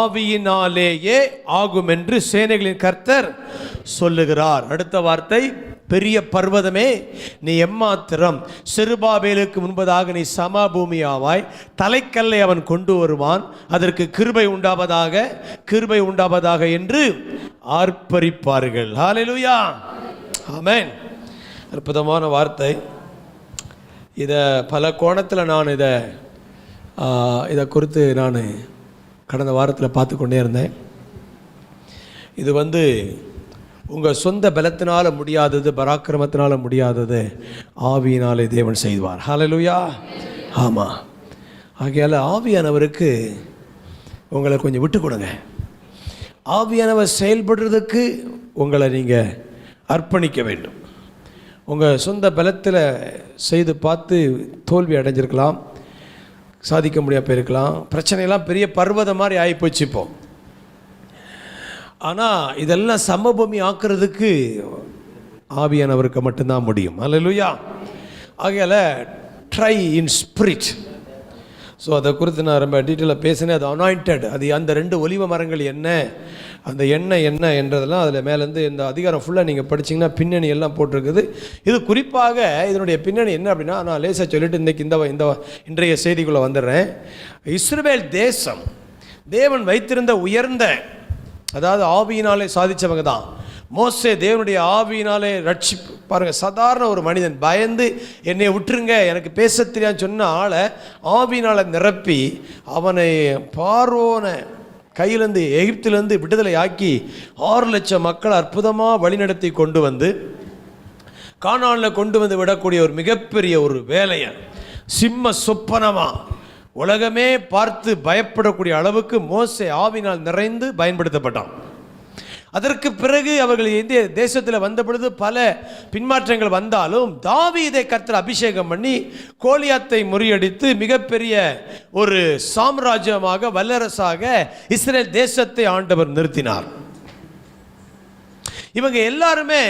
ஆவியினாலேயே ஆகும் என்று சேனைகளின் கர்த்தர் சொல்லுகிறார். அடுத்த வார்த்தை, பெரிய பர்வதமே நீ எம்மாத்திரம், செருபாபேலுக்கு முன்பதாக நீ சமபூமியாவாய், தலைக்கல்லை அவன் கொண்டு வருவான், அதற்கு கிருபை உண்டாவதாக, கிருபை உண்டாவதாக என்று ஆர்ப்பரிப்பார்கள். ஹல்லேலூயா, ஆமென். அற்புதமான வார்த்தை. இதை பல கோணத்தில் நான் இதை குறித்து நான் கடந்த வாரத்தில் பார்த்து கொண்டே இருந்தேன். இது உங்கள் சொந்த பலத்தினால் முடியாதது, பராக்கிரமத்தினால் முடியாதது ஆவியினாலே தேவன் செய்வார். ஹல்லேலூயா, ஆமாம். ஆகையால் ஆவியானவருக்கு உங்களை கொஞ்சம் விட்டு கொடுங்க. ஆவியானவர் செயல்படுறதுக்கு உங்களை நீங்கள் அர்ப்பணிக்க வேண்டும். உங்கள் சொந்த பலத்தில் செய்து பார்த்து தோல்வி அடைஞ்சிருக்கலாம், சாதிக்க முடியாமல் போயிருக்கலாம், பிரச்சனையெல்லாம் பெரிய பர்வதம் மாதிரி ஆகிப்போச்சு இப்போ. ஆனால் இதெல்லாம் சமபூமி ஆக்குறதுக்கு ஆவியானவருக்கு மட்டும்தான் முடியும். ஹல்லேலூயா. ஆகையால் ட்ரை இன் ஸ்பிரிட். ஸோ அதை குறித்து நான் ரொம்ப டீட்டெயிலாக பேசினேன். அது அனாயிண்டட், அது அந்த 2 ஒலிவ மரங்கள் என்ன, அந்த எண்ணெய் என்ன என்றதெல்லாம் அதில் மேலேருந்து இந்த அதிகாரம் ஃபுல்லாக நீங்கள் படிச்சிங்கன்னா பின்னணி எல்லாம் போட்டிருக்குது. இது குறிப்பாக இதனுடைய பின்னணி என்ன அப்படின்னா, நான் லேசாக சொல்லிவிட்டு இந்த இன்றைய செய்திக்குள்ளே வந்துடுறேன். இஸ்ரவேல் தேசம் தேவன் வைத்திருந்த உயர்ந்த, அதாவது ஆவியினாலே சாதித்தவங்க தான். மோசே தேவனுடைய ஆவியினாலே ரட்சிப்பு. பாருங்கள், சாதாரண ஒரு மனிதன் பயந்து என்னை விட்டுருங்க, எனக்கு பேச தெரியான்னு சொன்ன ஆளை ஆவியினால் நிரப்பி அவனை பார்வோனை கையிலேருந்து, எகிப்திலேருந்து விடுதலை ஆக்கி 6 லட்சம் மக்கள் அற்புதமாக வழிநடத்தி கொண்டு வந்து கானானில் கொண்டு வந்து விடக்கூடிய ஒரு மிகப்பெரிய ஒரு வேலையை சிம்ம சொப்பனமாக உலகமே பார்த்து பயப்படக்கூடிய அளவுக்கு மோசே ஆவியினால் நிறைந்து பயன்படுத்தப்பட்டான். அதற்கு பிறகு அவர்கள் இந்திய தேசத்தில் வந்த பொழுது பல பின்மாற்றங்கள் வந்தாலும் தாவீதை கர்த்தர் அபிஷேகம் பண்ணி கோலியாத்தை முறியடித்து மிகப்பெரிய ஒரு சாம்ராஜ்யமாக, வல்லரசாக இஸ்ரேல் தேசத்தை ஆண்டவர் நிறுத்தினார். இவங்க எல்லாருமே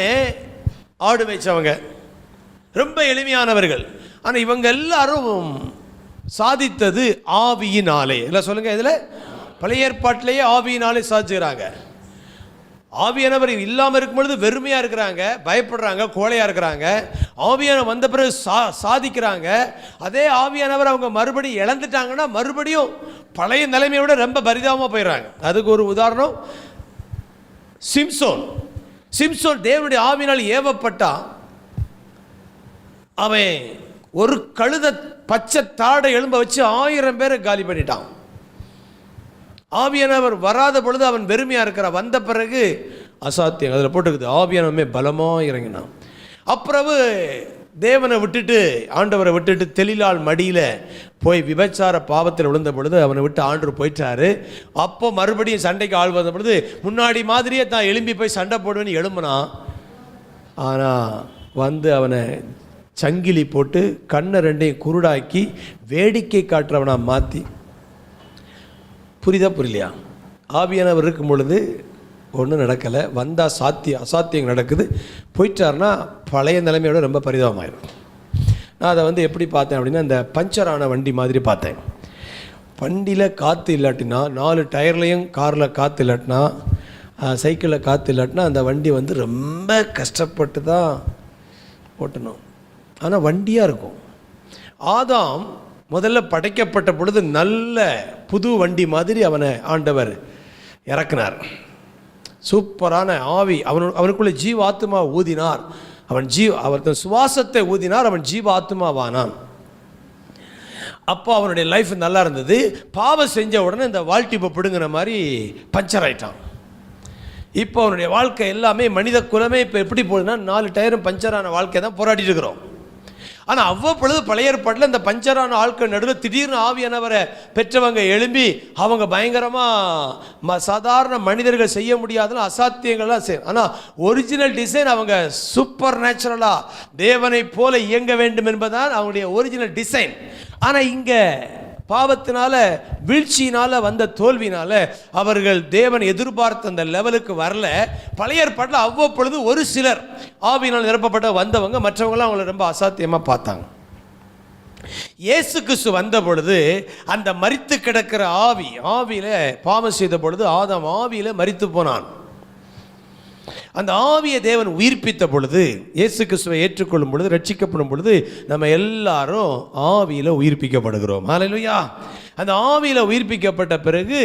ஆடு மேய்ச்சவங்க, ரொம்ப எளிமையானவர்கள். ஆனால் இவங்க எல்லாரும் சாதித்தது ஆவியினாலே. இல்லை சொல்லுங்க, இதில் பழைய ஏற்பாட்டிலேயே ஆவியினாலே சாதிச்சுக்கிறாங்க. ஆவியானவர் இல்லாமல் இருக்கும் பொழுது வெறுமையாக இருக்கிறாங்க, பயப்படுறாங்க, கோழையாக இருக்கிறாங்க. ஆவியானவர் வந்த பிறகு சாதிக்கிறாங்க. அதே ஆவியானவர் அவங்க மறுபடியும் இழந்துட்டாங்கன்னா மறுபடியும் பழைய நிலைமையை விட ரொம்ப பரிதாபமாக போயிடுறாங்க. அதுக்கு ஒரு உதாரணம் சிம்சோன். தேவனுடைய ஆவியினால் ஏவப்பட்டான். அவன் ஒரு கழுத பச்சை தாடை எலும்ப வச்சு 1000 பேரை காலி பண்ணிட்டான். ஆவியானவர் வராத பொழுது அவன் வெறுமையாக இருக்கிறான். வந்த பிறகு அசாத்தியம். அதில் போட்டுக்குது, ஆவியானவமே பலமாக இறங்கினான். அப்புறம் தேவனை விட்டுட்டு, ஆண்டவரை விட்டுட்டு தெளிலால் மடியில் போய் விபச்சார பாவத்தில் விழுந்த பொழுது அவனை விட்டு ஆண்டவர் போயிட்டாரு. அப்போ மறுபடியும் சண்டைக்கு ஆள் வந்த பொழுது முன்னாடி மாதிரியே தான் எழும்பி போய் சண்டை போடுவேன்னு எழும்பினான். ஆனால் அவனை சங்கிலி போட்டு கண்ணை 2ஐயும் குருடாக்கி வேடிக்கை காட்டுறவனா மாற்றி. புரியலையா? ஆவியானவர் இருக்கும் பொழுது ஒன்றும் நடக்கலை, வந்தால் அசாத்தியம் நடக்குது. போயிட்டார்னா பழைய நிலைமையோட ரொம்ப பரிதாபமாயிடும். நான் அதை எப்படி பார்த்தேன் அப்படின்னா, இந்த பஞ்சரான வண்டி மாதிரி பார்த்தேன். வண்டியில் காற்று இல்லாட்டினா, 4 டயர்லையும் காரில் காற்று இல்லாட்டினா, சைக்கிளில் காற்று இல்லாட்டினா அந்த வண்டி ரொம்ப கஷ்டப்பட்டு தான் ஓட்டணும். ஆனால் வண்டியாக இருக்கும். ஆதாம் முதல்ல படைக்கப்பட்ட பொழுது நல்ல புது வண்டி மாதிரி அவனை ஆண்டவர் இறக்குனார். சூப்பரான ஆவி அவனுக்குள்ளே ஜீவாத்மா ஊதினார். அவர் சுவாசத்தை ஊதினார், அவன் ஜீவாத்மாவானான். அப்போ அவனுடைய லைஃப் நல்லா இருந்தது. பாவம் செஞ்ச உடனே இந்த வால்டிப்பை பிடுங்கின மாதிரி பஞ்சர் ஆயிட்டான். இப்போ அவனுடைய வாழ்க்கை எல்லாமே, மனித குலமே இப்போ எப்படி போகுதுன்னா 4 டயரும் பஞ்சரான வாழ்க்கை தான் போராடிட்டு இருக்கிறோம். ஆனால் அவ்வப்பொழுது பழைய ஏற்பாட்டில் இந்த பஞ்சரான ஆட்கள் நடுவில் திடீர்னு ஆவியானவரை பெற்றவங்க எழும்பி அவங்க பயங்கரமாக சாதாரண மனிதர்கள் செய்ய முடியாதுன்னு அசாத்தியங்கள்லாம் செய்யும். ஆனால் ஒரிஜினல் டிசைன் அவங்க சூப்பர் நேச்சுரலாக தேவனை போல இயங்க வேண்டும் என்பதுதான் அவங்களுடைய ஒரிஜினல் டிசைன். ஆனால் இங்கே பாவத்தினால, வீழ்ச்சியினால் வந்த தோல்வியினால அவர்கள் தேவன் எதிர்பார்த்த அந்த லெவலுக்கு வரல. பழைய ஏற்பாட்டில் அவ்வப்பொழுது ஒரு சிலர் ஆவியினால் நிரப்பப்பட்ட வந்தவங்க, மற்றவங்களாம் அவங்கள ரொம்ப அசாத்தியமாக பார்த்தாங்க. இயேசு கிறிஸ்து வந்த பொழுது அந்த மரித்து கிடக்கிற ஆவியில பாவம் செய்த பொழுது ஆதாம் ஆவியில மரித்து போனான். அந்த ஆவியை தேவன் உயிர்ப்பித்த பொழுது, இயேசு கிறிஸ்துவை ஏற்றுக்கொள்ளும் பொழுது, ரட்சிக்கப்படும் பொழுது நம்ம எல்லாரும் ஆவியில உயிர்ப்பிக்கப்படுகிறோம். ஹல்லேலூயா. அந்த ஆவியில உயிர்ப்பிக்கப்பட்ட பிறகு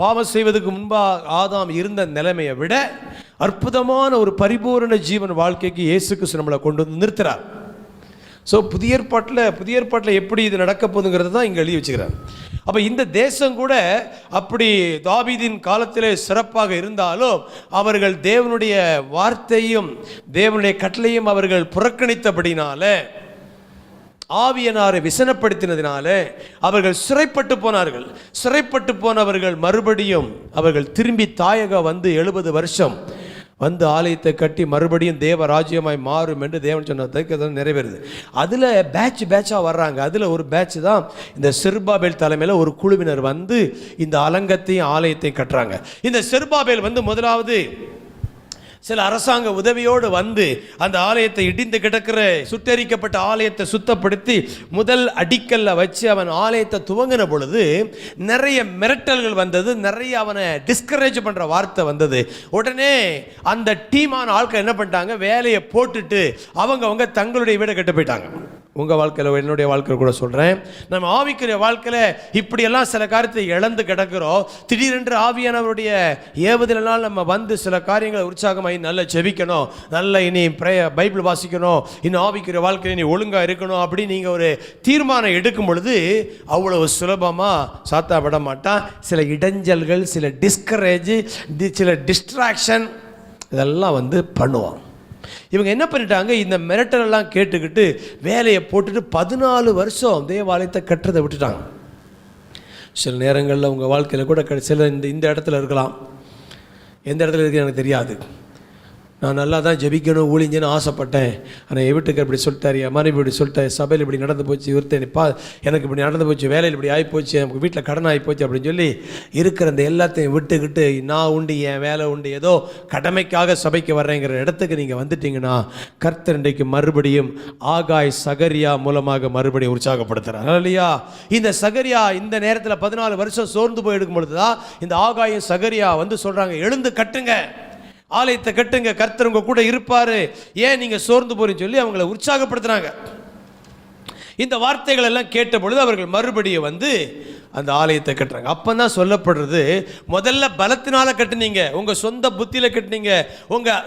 பாவம் செய்வதற்கு முன்பாக ஆதாம் இருந்த நிலைமையை விட அற்புதமான ஒரு பரிபூரண ஜீவன் வாழ்க்கைக்கு இயேசு கிறிஸ்து நம்மளை கொண்டு வந்து நிறுத்துறார். ஸோ புதிய ஏற்பாட்டில் எப்படி இது நடக்க போகுதுங்கிறது தான் இங்கே எழுதி வச்சுக்கிறார். அப்போ இந்த தேசம் கூட அப்படி தாவீதின் காலத்திலே சிறப்பாக இருந்தாலும் அவர்கள் தேவனுடைய வார்த்தையும் தேவனுடைய கட்டளையும் அவர்கள் புறக்கணித்தபடினால, ஆவியனாரை விசனப்படுத்தினதினால அவர்கள் சிறைப்பட்டு போனார்கள். சிறைப்பட்டு போனவர்கள் மறுபடியும் அவர்கள் திரும்பி தாயகம் வந்து 70 வருஷம் வந்து ஆலயத்தை கட்டி மறுபடியும் தேவ ராஜ்யமாய் மாறும் என்று தேவன் சொன்னதுக்கு நிறைவேறுது. அதில் பேட்சாக வர்றாங்க. அதில் ஒரு பேட்ச் தான் இந்த செருபாபேல் தலைமையில் ஒரு குழுவினர் வந்து இந்த அலங்கத்தையும் ஆலயத்தையும் கட்டுறாங்க. இந்த செருபாபேல் வந்து முதலாவது சில அரசாங்க உதவியோடு வந்து அந்த ஆலயத்தை இடிந்து கிடக்கிற சுட்டெரிக்கப்பட்ட ஆலயத்தை சுத்தப்படுத்தி முதல் அடிக்கல்ல வச்சு அவன் ஆலயத்தை துவங்கின பொழுது நிறைய மிரட்டல்கள் வந்தது, நிறைய அவனை டிஸ்கரேஜ் பண்ணுற வார்த்தை வந்தது. உடனே அந்த டீமான ஆட்கள் என்ன பண்ணிட்டாங்க, வேலையை போட்டுட்டு அவங்க தங்களுடைய வீடை கட்ட போயிட்டாங்க. உங்கள் வாழ்க்கையில், என்னுடைய வாழ்க்கையில் கூட சொல்கிறேன், நம்ம ஆவிக்குரிய வாழ்க்கையில் இப்படியெல்லாம் சில காரியத்தை இழந்து கிடக்கிறோம். திடீரென்று ஆவியானவருடைய ஏவுதலால் நம்ம வந்து சில காரியங்களை உற்சாகமாகி நல்லா செபிக்கணும், நல்லா இனி பைபிள் வாசிக்கணும், இன்னும் ஆவிக்குரிய வாழ்க்கையில் நீ ஒழுங்காக இருக்கணும் அப்படின்னு நீங்கள் ஒரு தீர்மானம் எடுக்கும் பொழுது அவ்வளவு சுலபமாக சாத்தா விட மாட்டான். சில இடைஞ்சல்கள், சில டிஸ்கரேஜ், சில டிஸ்ட்ராக்ஷன் இதெல்லாம் வந்து பண்ணுவான். இவங்க என்ன பண்ணிட்டாங்க, இந்த மிரட்டலெல்லாம் கேட்டுக்கிட்டு வேலையை போட்டுட்டு 14 வருஷம் தேவாலயத்தை கட்டுறதை விட்டுட்டாங்க. சில நேரங்களில் உங்கள் வாழ்க்கையில் கூட சில இந்த இடத்துல இருக்கலாம், எந்த இடத்துல இருக்கு எனக்கு தெரியாது. நான் நல்லா தான் ஜெபிக்கணும் ஊழிஞ்சேன்னு ஆசைப்பட்டேன், ஆனால் என் வீட்டுக்கு இப்படி சொல்லிட்டாரு, என் மனைவி இப்படி சொல்லிட்டேன், சபையில் இப்படி நடந்து போச்சு, எனக்கு இப்படி நடந்து போச்சு, வேலையில் இப்படி ஆகிப்போச்சு, எனக்கு வீட்டில் கடன் ஆகிப்போச்சு அப்படின்னு சொல்லி இருக்கிற அந்த எல்லாத்தையும் விட்டுக்கிட்டு நான் உண்டு, என் வேலை உண்டு, ஏதோ கடமைக்காக சபைக்கு வர்றேங்கிற இடத்துக்கு நீங்கள் வந்துட்டீங்கன்னா கர்த்தர் இன்றைக்கு மறுபடியும் ஆகாய் சகரியா மூலமாக மறுபடியும் உற்சாகப்படுத்துகிறார். இல்லையா? இந்த சகரியா இந்த நேரத்தில் 14 வருஷம் சோர்ந்து போய் எடுக்கும் பொழுது தான் இந்த ஆகாயும் சகரியா வந்து சொல்கிறாங்க, எழுந்து கட்டுங்க, ஆலயத்தை கட்டுங்க, கர்த்தர் உங்க கூட இருப்பாரு, ஏன் நீங்க சோர்ந்து போறீங்கன்னு சொல்லி அவங்களை உற்சாகப்படுத்துறாங்க. இந்த வார்த்தைகள் எல்லாம் கேட்ட பொழுது அவர்கள் மறுபடியும் வந்து அந்த ஆலயத்தை கட்டுறாங்க. அப்பதான் சொல்லப்படுறது, முதல்ல பலத்தினால கட்டுனீங்க, உங்க சொந்த புத்தியில கட்டுனீங்க,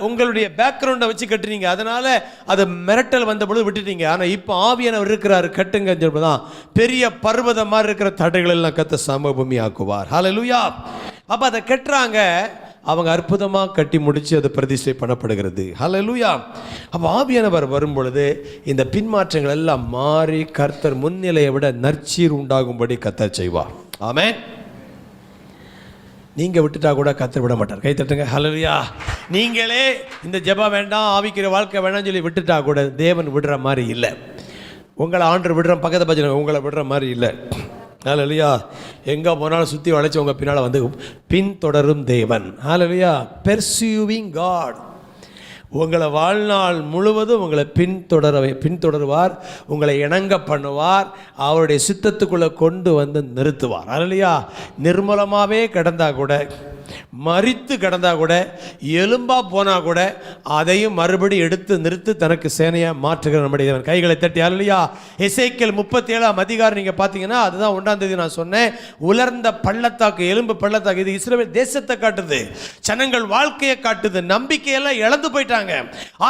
உங்களுடைய பேக்ரவுண்டை வச்சு கட்டுனீங்க, அதனால அது மிரட்டல் வந்த பொழுது விட்டுட்டீங்க. ஆனா இப்போ ஆவியானவர் இருக்கிறாரு, கட்டுங்க சொல்லுதான் பெரிய பர்வதம் மாதிரி இருக்கிற தடைகள் எல்லாம் கர்த்தர் சமபூமி ஆக்குவார். ஹல்லேலூயா. அப்ப அதை கட்டுறாங்க, அவங்க அற்புதமாக கட்டி முடித்து அது பிரதிஷ்டை பண்ணப்படுகிறது. ஹல்லேலூயா. அப்போ ஆவியானவர் வரும் பொழுது இந்த பின்மாற்றங்கள் எல்லாம் மாறி கர்த்தர் முன்னிலையை விட நற்சீர் உண்டாகும்படி கர்த்தர் செய்வார். ஆமென். நீங்கள் விட்டுட்டா கூட கர்த்தர் விட மாட்டார். கை தட்டுங்க. ஹல்லேலூயா. நீங்களே இந்த ஜெபம் வேண்டாம், ஆவிக்கிற வாழ்க்கை வேண்டாம் சொல்லி விட்டுட்டா கூட தேவன் விடுற மாதிரி இல்லை. உங்களை ஆண்டு விடுற பக்கத்தை பச்சனை உங்களை விடுற மாதிரி இல்லை. ஹல்லேலூயா. எங்கே போனாலும் சுற்றி வளைச்சி உங்கள் பின்னால் வந்து பின்தொடரும் தேவன். ஹல்லேலூயா. பெர்சியூவிங் காட். உங்களை வாழ்நாள் முழுவதும் உங்களை பின்தொடருவார், உங்களை இணங்க பண்ணுவார், அவருடைய சித்தத்துக்குள்ளே கொண்டு வந்து நிறுத்துவார். ஹல்லேலூயா. நிர்மூலமாகவே கிடந்தா கூட, மரித்து கிடந்தா கூட, எலும்பா போனா கூட அதையும் மறுபடி எடுத்து நிறுத்து தனக்கு சேனையா மாற்றுகிற நம்முடைய தேவன். கைகளை தட்டி ஹல்லேலூயா. எசேக்கியேல் 37ஆம் அதிகாரம் நீங்க பாத்தீங்கன்னா அதுதான் 1ஆம் தேதி நான் சொன்னேன், உலர்ந்த பள்ளத்தாக்கு, எலும்பு பள்ளத்தாக்கு. இது இஸ்ரவேல் தேசத்தை காட்டுது, ஜனங்கள் வாழ்க்கையை காட்டுது, நம்பிக்கையெல்லாம் இழந்து போயிட்டாங்க.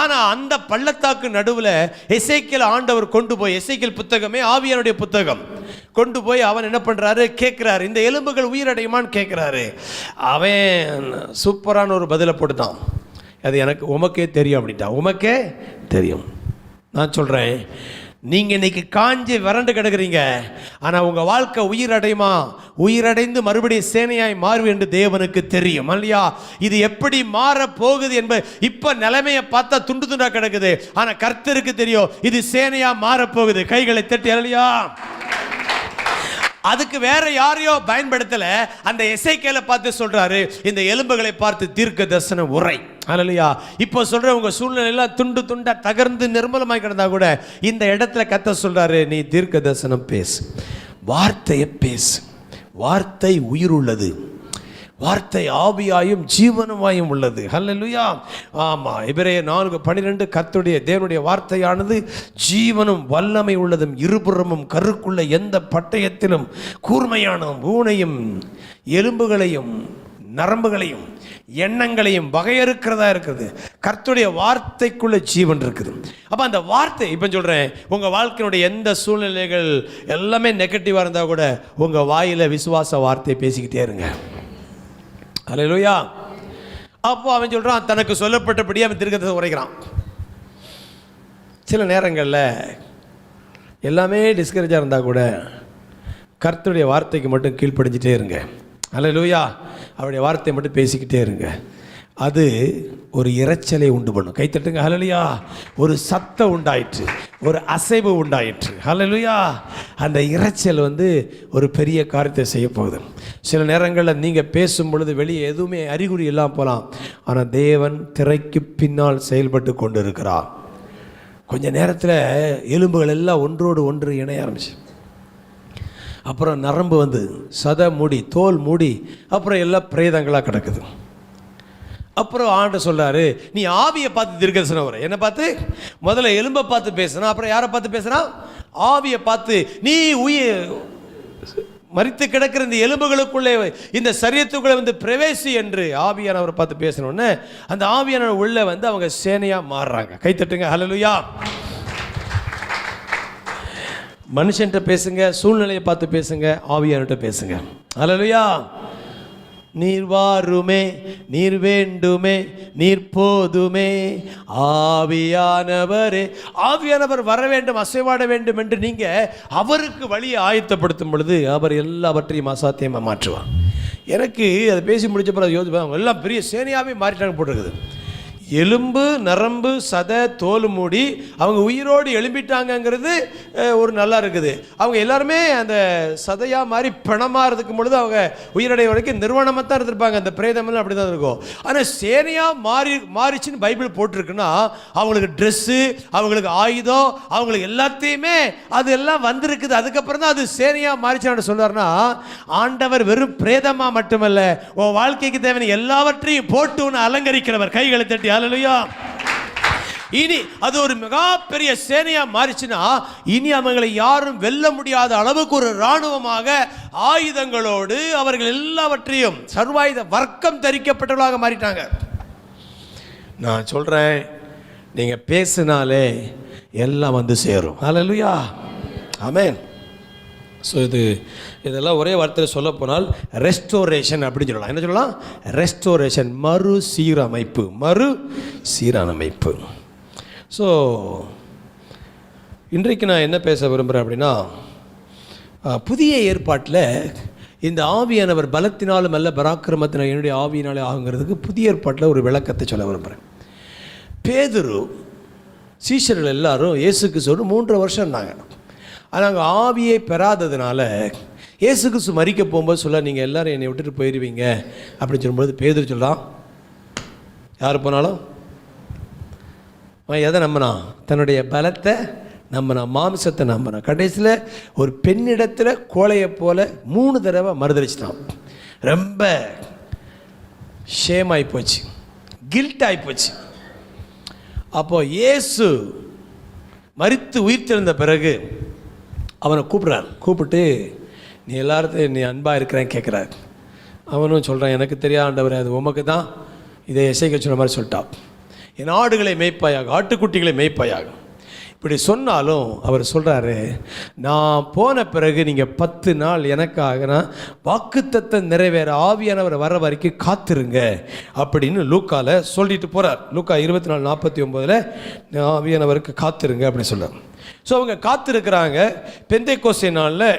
ஆனா அந்த பள்ளத்தாக்கு நடுவில் எசேக்கியேல் ஆண்டவர் கொண்டு போய், எசேக்கியேல் புத்தகமே ஆவியானுடைய புத்தகம், கொண்டு போய் அவன் என்ன பண்றாரு, கேட்கிறாரு, இந்த எலும்புகள் உயிரடையுமான்னு கேட்கிறாரு. அவன் சூப்பரான ஒரு பதிலை போட்டுட்டான், அது எனக்கு உமக்கே தெரியும் அப்படின்ட்டான். உமக்கே தெரியும். நான் சொல்றேன், நீங்க இன்னைக்கு காஞ்சி வறண்டு கிடக்குறீங்க, ஆனா உங்க வாழ்க்கை உயிரடையுமா, உயிரடைந்து மறுபடியும் சேனையாய் மாறும் என்று தேவனுக்கு தெரியும். இல்லையா? இது எப்படி மாற போகுது என்பது இப்ப நிலைமையை பார்த்தா துண்டு துண்டா கிடக்குது, ஆனா கர்த்தருக்கு தெரியும் இது சேனையா மாற போகுது. கைகளை தட்டி ஹல்லேலூயா. அதுக்கு வேற யாரையோ பயன்படுத்தல. அந்த எசேக்கியேலை பார்த்து சொல்றாரு, இந்த எலும்புகளை பார்த்து தீர்க்க தரிசன உரை. ஹல்லேலூயா. இப்போ சொல்ற உங்க சூழ்நிலை எல்லாம் துண்டு துண்டா தகர்ந்து நிர்மலமாய் கிடந்தா கூட இந்த இடத்துல கர்த்தர் சொல்றாரு, நீ தீர்க்க தரிசனம் பேசு, வார்த்தையை பேசு. வார்த்தை உயிர் உள்ளது, வார்த்தை ஆவியாயும் ஜீவனமாயும் உள்ளது. ஹல்லேலூயா. ஆமா, எபிரேயர் 4:12 கர்த்தருடைய தேவனுடைய வார்த்தையானது ஜீவனும் வல்லமை உள்ளதும் இருபுறமும் கருக்குள்ள எந்த பட்டயத்திலும் கூர்மையான ஊனையும் எலும்புகளையும் நரம்புகளையும் எண்ணங்களையும் வகையறுக்கிறதா இருக்குது. கர்த்தருடைய வார்த்தைக்குள்ள ஜீவன் இருக்குது. அப்போ அந்த வார்த்தை, இப்போ சொல்கிறேன், உங்கள் வாழ்க்கையினுடைய எந்த சூழ்நிலைகள் எல்லாமே நெகட்டிவாக இருந்தால் கூட உங்கள் வாயில் விசுவாச வார்த்தையை பேசிக்கிட்டே இருங்க. ஹல்லேலூயா. அப்போ அவன் சொல்கிறான், தனக்கு சொல்லப்பட்டபடியே அவன் தீர்க்கதரிசனம் உரைக்கிறான். சில நேரங்களில் எல்லாமே டிஸ்கரேஜாக இருந்தால் கூட கர்த்தருடைய வார்த்தைக்கு மட்டும் கீழ்ப்படிஞ்சிட்டே இருங்க. ஹல்லேலூயா. அவருடைய வார்த்தையை மட்டும் பேசிக்கிட்டே இருங்க. அது ஒரு இரைச்சலை உண்டு பண்ணும். கைத்தட்டுங்க. ஹல்லேலூயா. ஒரு சத்தம் உண்டாயிற்று, ஒரு அசைவு உண்டாயிற்று. ஹல்லேலூயா. அந்த இரைச்சல் ஒரு பெரிய காரியத்தை செய்ய போகுது. சில நேரங்களில் நீங்கள் பேசும் பொழுது வெளியே எதுவுமே அறிகுறி எல்லாம் போகலாம், ஆனால் தேவன் திரைக்கு பின்னால் செயல்பட்டு கொண்டு இருக்கிறார். கொஞ்ச நேரத்தில் எலும்புகள் எல்லாம் ஒன்றோடு ஒன்று இணைய ஆரம்பிச்சு, அப்புறம் நரம்பு சதை மூடி தோல் மூடி அப்புறம் எல்லாம் பிரேதங்களாக கிடக்குது. அப்புறம் ஆண்டவர் சொல்றாரு, நீ ஆவியை பார்த்து தீர்க்கதரிசனம் வர. என்ன பார்த்து? முதல்ல எலும்பை பார்த்து பேசுனா, அப்புறம் யாரை பார்த்து பேசுனா? ஆவியை பார்த்து. நீ மரித்து கிடக்கிற இந்த எலும்புகளுக்குள்ளே இந்த சரீரத்துக்குள்ளே பிரவேசி என்று ஆவியானவரை பார்த்து பேசணுன்னு அந்த ஆவியானவர் உள்ள அவங்க சேனையாக மாறுறாங்க. கைத்தட்டுங்க. ஹல்லேலூயா. மனுஷன்கிட்ட பேசுங்க, சூழ்நிலையை பார்த்து பேசுங்க, ஆவியானவர்கிட்ட பேசுங்க. ஹல்லேலூயா. நீர் வாருமே, நீர் வேண்டுமே, நீர் போதுமே, ஆவியானவரே. ஆவியானவர் வர வேண்டும், அசைவாட வேண்டும் என்று நீங்கள் அவருக்கு வழியை ஆயத்தப்படுத்தும் பொழுது அவர் எல்லாவற்றையும் அசாத்தியமாக மாற்றுவார். எனக்கு அதை பேசி முடிச்ச பிறகு யோசிப்பேன், அவங்க எல்லாம் பெரிய சேனையாகவே மாறிட்டாங்க போட்டிருக்குது. எலும்பு நரம்பு சதை தோல் மூடி அவங்க உயிரோடு எழும்பிட்டாங்கங்கிறது ஒரு நல்லா இருக்குது. அவங்க எல்லாருமே அந்த சதையாக மாதிரி பிணமாக இருக்கும் பொழுது அவங்க உயிரடைய வரைக்கும் நிர்வாணமாக தான் இருந்திருப்பாங்க. அந்த பிரேதமெல்லாம் அப்படி தான் இருக்கும். ஆனால் சேனையாக மாறிச்சுன்னு பைபிள் போட்டிருக்குன்னா அவங்களுக்கு ட்ரெஸ்ஸு, அவங்களுக்கு ஆயுதம், அவங்களுக்கு எல்லாத்தையுமே அது எல்லாம் வந்திருக்குது. அதுக்கப்புறம் தான் அது சேனையாக மாறிச்சான்னு சொல்றாருன்னா, ஆண்டவர் வெறும் பிரேதமாக மட்டுமல்ல, உன் வாழ்க்கைக்கு தேவையான எல்லாவற்றையும் போட்டு உன்னை அலங்கரிக்கிறவர். கைகளை தட்டி ஹல்லேலூயா. இனி அது ஒரு மிகப்பெரிய சேனையா மாறிச்சுன்னா இனி அவங்களை யாரும் வெல்ல முடியாத அளவுக்கு ஒரு இராணுவமாக ஆயுதங்களோடு அவர்கள் எல்லாவற்றையும் சர்வாயுத வர்க்கம் தரிக்கப்பட்டவர்களாக மாறிட்டாங்க. நான் சொல்றேன், நீங்க பேசினாலே எல்லாம் சேரும். ஹல்லேலூயா. ஆமென். ஸோ இதெல்லாம் ஒரே வார்த்தையில் சொல்ல போனால் ரெஸ்டோரேஷன் அப்படின்னு சொல்லலாம். என்ன சொல்லலாம்? ரெஸ்டோரேஷன், மறு சீரமைப்பு. ஸோ இன்றைக்கு நான் என்ன பேச விரும்புகிறேன் அப்படின்னா, புதிய ஏற்பாட்டில் இந்த ஆவியானவர் பலத்தினாலும் அல்ல பராக்கிரமத்தினால் என்னுடைய ஆவியினாலே ஆகுங்கிறதுக்கு புதிய ஏற்பாட்டில் ஒரு விளக்கத்தை சொல்ல விரும்புகிறேன். பேதுரு சீஷர்கள் எல்லாரும் இயேசுக்கு சொல்லி 3 வருஷம் இருந்தாங்க. ஆனால் அங்கே ஆவியை பெறாததுனால இயேசு கிறிஸ்து மரிக்க போகும்போது சொல்ல, நீங்கள் எல்லோரும் என்னை விட்டுட்டு போயிடுவீங்க அப்படின்னு சொல்லும்போது பேதுரு சொல்லலாம், யார் போனாலும் எதை நம்பினா? தன்னுடைய பலத்தை நம்பினா, மாம்சத்தை நம்பினா. கடைசியில் ஒரு பெண்ணிடத்தில் கோழையை போல 3 தடவை மறுதளிச்சிட்டான். ரொம்ப ஷேம் ஆகிப்போச்சு, கில்ட் ஆகிப்போச்சு. அப்போது இயேசு மரித்து உயிர்த்தெழுந்த பிறகு அவனை கூப்பிட்டு நீ எல்லாத்தையும் நீ அன்பாக இருக்கிறேன்னு கேட்குறாரு. அவனும் சொல்கிறான், எனக்கு தெரியாத ஆண்டவரே, அது உமக்கு தான் இதை எசேக்கியேல் சொன்ன மாதிரி சொல்லிட்டான், என் ஆடுகளை மேய்ப்பாயாக, ஆட்டுக்குட்டிகளை மேய்ப்பாயாக. இப்படி சொன்னாலும் அவர் சொல்கிறாரு, நான் போன பிறகு நீங்கள் 10 நாள் எனக்காக நான் வாக்குத்தத்தம் நிறைவேற ஆவியானவர் வர வரைக்கும் காத்திருங்க அப்படின்னு லூக்கால சொல்லிட்டு போகிறார். லூக்கா 24:49 ஆவியானவருக்கு காத்திருங்க அப்படின்னு சொல்கிறார். ஸோ அவங்க காத்திருக்கிறாங்க. பெந்தைக்கோஸ்தே நாளில்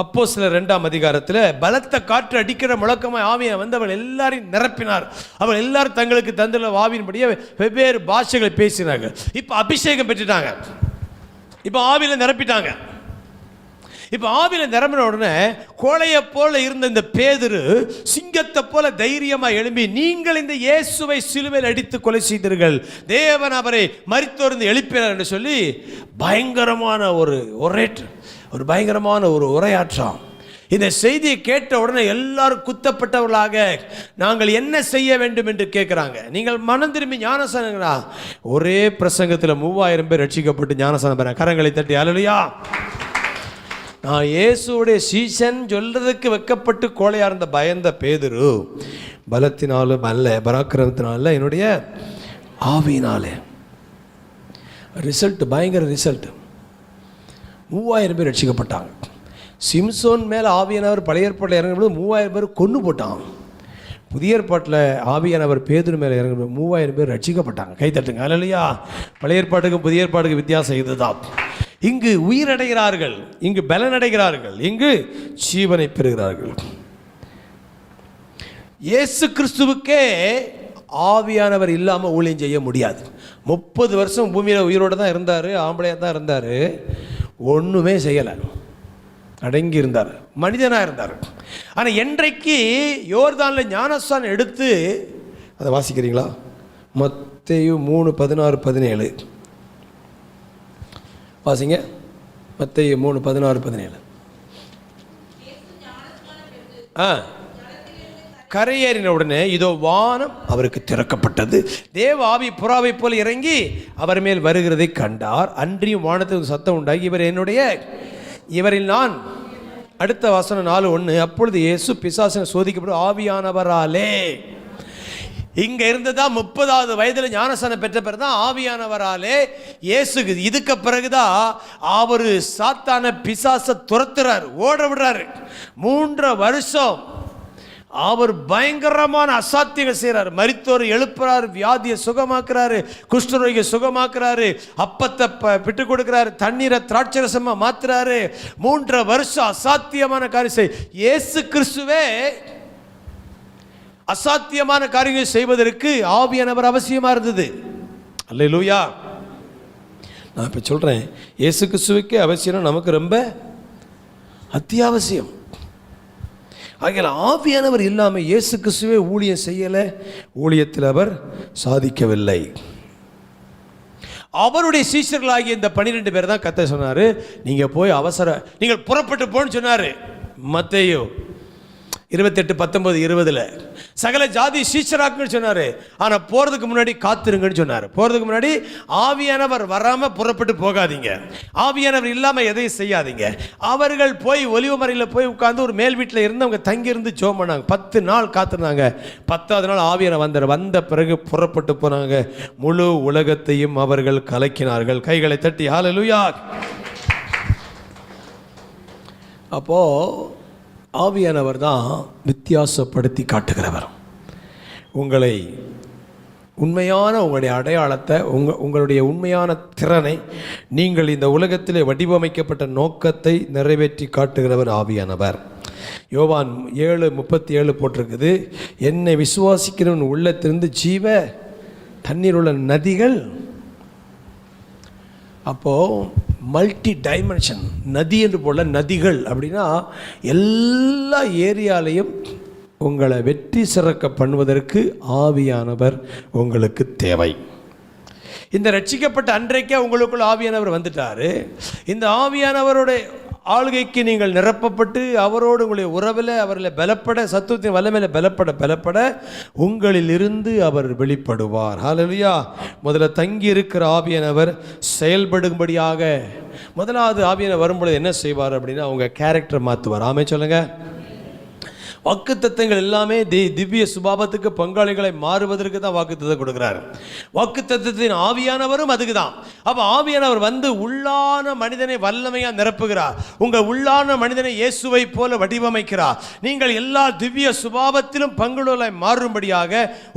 அப்போஸ்தலர் 2ஆம் அதிகாரத்தில் பலத்த காற்று அடிக்கிற முழக்கமாக ஆவியை அவள் எல்லாரையும் நிரப்பினார். அவள் எல்லாரும் தங்களுக்கு தந்துள்ள ஆவியின்படியே வெவ்வேறு பாஷைகளை பேசினாங்க. இப்போ அபிஷேகம் பெற்றுட்டாங்க, இப்போ ஆவியில் நிரப்பிட்டாங்க. இப்போ ஆவியில நிரம்பின உடனே கோழையை போல இருந்த இந்த பேதுரு சிங்கத்தை போல தைரியமாக எழும்பி, நீங்கள் இந்த இயேசுவை சிலுவையில் அடித்து கொலை செய்தீர்கள், தேவன் அவரை மரித்தோர்ந்து எழுப்பினார் என்று சொல்லி பயங்கரமான ஒரு பயங்கரமான ஒரு உரையாற்றம். இந்த செய்தியை கேட்ட உடனே எல்லாரும் குத்தப்பட்டவர்களாக நாங்கள் என்ன செய்ய வேண்டும் என்று கேட்குறாங்க. நீங்கள் மனம் திரும்பி ஞானசானங்களா? ஒரே பிரசங்கத்தில் 3000 பேர் ரட்சிக்கப்பட்டு ஞானசானம் பெற கரங்களை தட்டி அல்லேலூயா. நான் இயேசுடைய சீசன் சொல்றதுக்கு வெக்கப்பட்டு கோழையா இருந்த பயந்த பேதுரு பலத்தினாலும் அல்ல, பராக்கிரமத்தினால, என்னுடைய ஆவியினாலே. ரிசல்ட் பயங்கர ரிசல்ட். 3000 பேர் ரட்சிக்கப்பட்டாங்க. சிம்சோன் மேலே ஆவியானவர் பழைய ஏற்பாட்டில் இறங்கும்போது 3000 பேர் கொன்று போட்டான். புதிய ஏற்பாட்டில் ஆவியானவர் பேதுரு மேலே இறங்கும்போது 3000 பேர் ரட்சிக்கப்பட்டாங்க. கைத்தட்டுங்க அல்லேலூயா. பழைய ஏற்பாட்டுக்கும் புதிய ஏற்பாட்டுக்கு வித்தியாசம் இதுதான். இங்கு உயிரடைகிறார்கள், இங்கு பலனடைகிறார்கள், இங்கு ஜீவனை பெறுகிறார்கள். இயேசு கிறிஸ்துவுக்கே ஆவியானவர் இல்லாமல் ஊழியம் செய்ய முடியாது. 30 வருஷம் பூமியில் உயிரோடு தான் இருந்தார், ஆம்பளையாக தான் இருந்தார், ஒன்றுமே செய்யலை, அடங்கி இருந்தார், மனிதனாக இருந்தார். ஆனால் என்றைக்கு யோர்தானில் ஞானஸ்நானம் எடுத்து, அதை வாசிக்கிறீங்களா? மத்தேயு 3:16-17 வாசிங்க. மத்தேயு 3:16-17. கரையேறின உடனே இதோ வானம் அவருக்கு திறக்கப்பட்டது, தேவ ஆவி புறாவை போல இறங்கி அவர் மேல் வருகிறதை கண்டார். அன்றியும் வானத்துக்கு சத்தம் உண்டாகி, இவரில் நான், அடுத்த வசனம் 4:1, அப்பொழுது இயேசு பிசாசினை சோதிக்கப்படும் ஆவியானவராலே. இங்க இருந்ததா 30வது வயதில் ஞானஸ்நானம் பெற்ற பிறகு தான் ஆவியானவராலே இயேசு. இதுக்கு பிறகுதான் அவரு சாத்தான பிசாசை துரத்துறாரு, ஓட விடுறாரு. 3 வருஷம் அவர் பயங்கரமான அசாத்தியங்கள் செய்கிறார். மரித்தோரை எழுப்புறாரு, வியாதியை சுகமாக்குறாரு, குஷ்டரோகியை சுகமாக்குறாரு, அப்பத்தை விட்டு கொடுக்குறாரு, தண்ணீரை திராட்சரசமாக மாத்துறாரு. 3 வருஷம் அசாத்தியமான காரியம் இயேசு கிறிஸ்துவே அசாத்தியமான காரியங்களை செய்வதற்கு ஆவியானவர் அவசியமா இருந்தது. அல்லேலூயா. நான் இப்போ சொல்றேன், இயேசு கிறிஸ்துவுக்கே அவசியம், நமக்கு ரொம்ப அத்தியாவசியம். ஆகையால் ஆவியானவர் இல்லாமல் இயேசு கிறிஸ்துவே ஊழியம் செய்யலை, ஊழியத்தில் அவர் சாதிக்கவில்லை. அவருடைய சீஷர்களாகிய இந்த 12 பேர் தான் கர்த்தர் சொன்னார், நீங்கள் போய் நீங்கள் புறப்பட்டு போன்னு சொன்னார். மத்தேயு 28:19-20 சகல ஜாதி சீஷராக்குன்னு சொன்னார். ஆனால் போகிறதுக்கு முன்னாடி காத்திருங்கன்னு சொன்னார். போகிறதுக்கு முன்னாடி ஆவியானவர் வராமல் புறப்பட்டு போகாதீங்க, ஆவியானவர் இல்லாமல் எதையும் செய்யாதீங்க. அவர்கள் போய் ஒலிவ மறையில் போய் உட்கார்ந்து ஒரு மேல் வீட்டில் இருந்து அவங்க தங்கியிருந்து ஜெபம் பண்ணாங்க. 10 நாள் காத்திருந்தாங்க. 10வது நாள் ஆவியானவர் வந்த பிறகு புறப்பட்டு போனாங்க. முழு உலகத்தையும் அவர்கள் கலக்கினார்கள். கைகளை தட்டி ஹல்லேலூயா. அப்போது ஆவியானவர் தான் வித்தியாசப்படுத்தி காட்டுகிறவர். உங்களுடைய அடையாளத்தை, உங்களுடைய உண்மையான திறனை, நீங்கள் இந்த உலகத்திலே வடிவமைக்கப்பட்ட நோக்கத்தை நிறைவேற்றி காட்டுகிறவர் ஆவியானவர். யோவான் 7:37 போட்டிருக்குது, என்னை விசுவாசிக்கிறவன் உள்ளத்திலிருந்து ஜீவ தண்ணீர் உள்ள நதிகள். அப்போது மல்டி டைமென்ஷன் நதி என்று போல நதிகள் அப்படின்னா எல்லா ஏரியாலையும் உங்களை வெற்றி சிறக்க பண்ணுவதற்கு ஆவியானவர் உங்களுக்கு தேவை. இந்த ரட்சிக்கப்பட்ட அன்றைக்கே உங்களுக்குள் ஆவியானவர் வந்துட்டார். இந்த ஆவியானவருடைய ஆளுகைக்கு நீங்கள் நிரப்பப்பட்டு அவரோடு உங்களுடைய உறவில் அவரில் பலப்பட, சத்துவத்தின் வல்லமையில் பலப்பட உங்களிலிருந்து அவர் வெளிப்படுவார். ஹல்லேலூயா. முதல்ல தங்கி இருக்கிற ஆவியானவர் செயல்படும்படியாக, முதலாவது ஆவியானவர் வரும்பொழுது என்ன செய்வார் அப்படின்னா அவங்க கேரக்டர் மாற்றுவார். ஆமே சொல்லுங்க. வாக்குத்தத்தங்கள் எல்லாமே திவ்ய சுபாவத்துக்கு பங்காளிகளை மாறுவதற்கு தான் வாக்குத்தத்தம் கொடுக்குறாரு. வாக்குத்தத்தத்தின் ஆவியானவரும் அதுக்கு தான். அப்போ ஆவியானவர் வந்து உள்ளான மனிதனை வல்லமையாக நிரப்புகிறார். உங்கள் உள்ளான மனிதனை இயேசுவை போல வடிவமைக்கிறார். நீங்கள் எல்லா திவ்ய சுபாவத்திலும் பங்குகளை மாறும்படியாக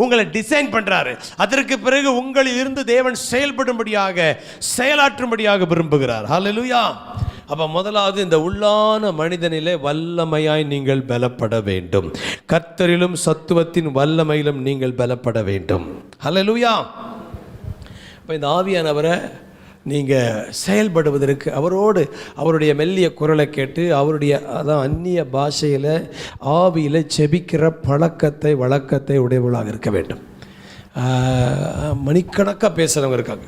உங்களை டிசைன் பண்ணுறாரு. அதற்கு பிறகு உங்களில் இருந்து தேவன் செயல்படும்படியாக, செயலாற்றும்படியாக விரும்புகிறார். ஹல்லேலூயா. அப்போ முதலாவது இந்த உள்ளான மனிதனிலே வல்லமையாய் நீங்கள் பலப்பட வேண்டும். கர்த்தரிலும் சத்துவத்தின் வல்லமையிலும் நீங்கள் பலப்பட வேண்டும். ஹல்லேலூயா. இப்போ இந்த ஆவியானவரை நீங்கள் செயல்படுவதற்கு அவரோடு அவருடைய மெல்லிய குரலை கேட்டு அவருடைய அதான் அந்நிய பாஷையில் ஆவியில் செபிக்கிற வழக்கத்தை உடையவர்களாக இருக்க வேண்டும். மணிக்கணக்காக பேசுகிறவங்க இருக்காங்க.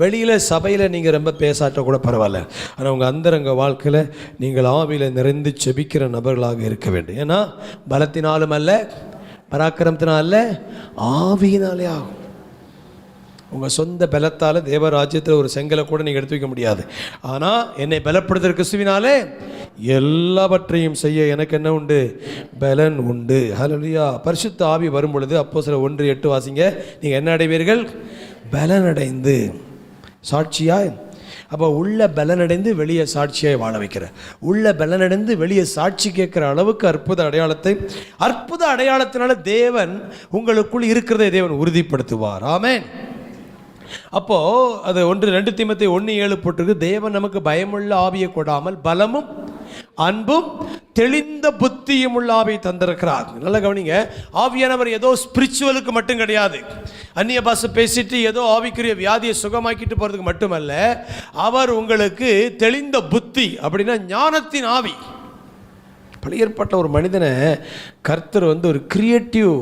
வெளியில் சபையில் நீங்கள் ரொம்ப பேசாட்ட கூட பரவாயில்ல, ஆனால் உங்கள் அந்தரங்க வாழ்க்கையில் நீங்கள் ஆவியில் நிறைந்து செபிக்கிற நபர்களாக இருக்க வேண்டும். ஏன்னா பலத்தினாலும் அல்ல, பராக்கிரமத்தினால அல்ல, ஆவியினாலே ஆகும். உங்கள் சொந்த பலத்தால் தேவராஜ்யத்தில் ஒரு செங்கலை கூட நீங்கள் எடுத்து வைக்க முடியாது. ஆனால் என்னை பலப்படுத்துகிற கிறிஸ்துவினாலே எல்லாவற்றையும் செய்ய எனக்கு என்ன உண்டு? பலன் உண்டு. ஹல்லேலூயா. பரிசுத்த ஆவி வரும் பொழுது அப்போஸ்தலர் 1:8 வாசிங்க. நீங்கள் என்ன அடைவீர்கள்? பலனடைந்து சாட்சியாய். அப்போ உள்ள பலனடைந்து வெளியே சாட்சியாய் வாழ வைக்கிற, உள்ள பலனடைந்து வெளியே சாட்சி கேட்குற அளவுக்கு அற்புத அடையாளத்தினால தேவன் உங்களுக்குள் இருக்கிறதை தேவன் உறுதிப்படுத்துவார். ஆமென். அப்போது அது 2 தீமோத்தேயு 1:7 போட்டிருக்கு. தேவன் நமக்கு பயமுள்ள ஆவியை கொடாமல் பலமும் அன்பும் தெளிந்த புத்தியும் உள்ள ஆவியை தந்திருக்கிறார். நல்லா கவனிங்க. ஆவியானவர் ஏதோ ஸ்பிரிச்சுவலுக்கு மட்டும் கிடையாது. அந்நிய பாஷை பேசிட்டு ஏதோ ஆவிக்குரிய வியாதியை சுகமாக்கிட்டு போகிறதுக்கு மட்டுமல்ல, அவர் உங்களுக்கு தெளிந்த புத்தி, அப்படின்னா ஞானத்தின் ஆவி. பழையற்பட்ட ஒரு மனிதனை கர்த்தர் ஒரு கிரியேட்டிவ்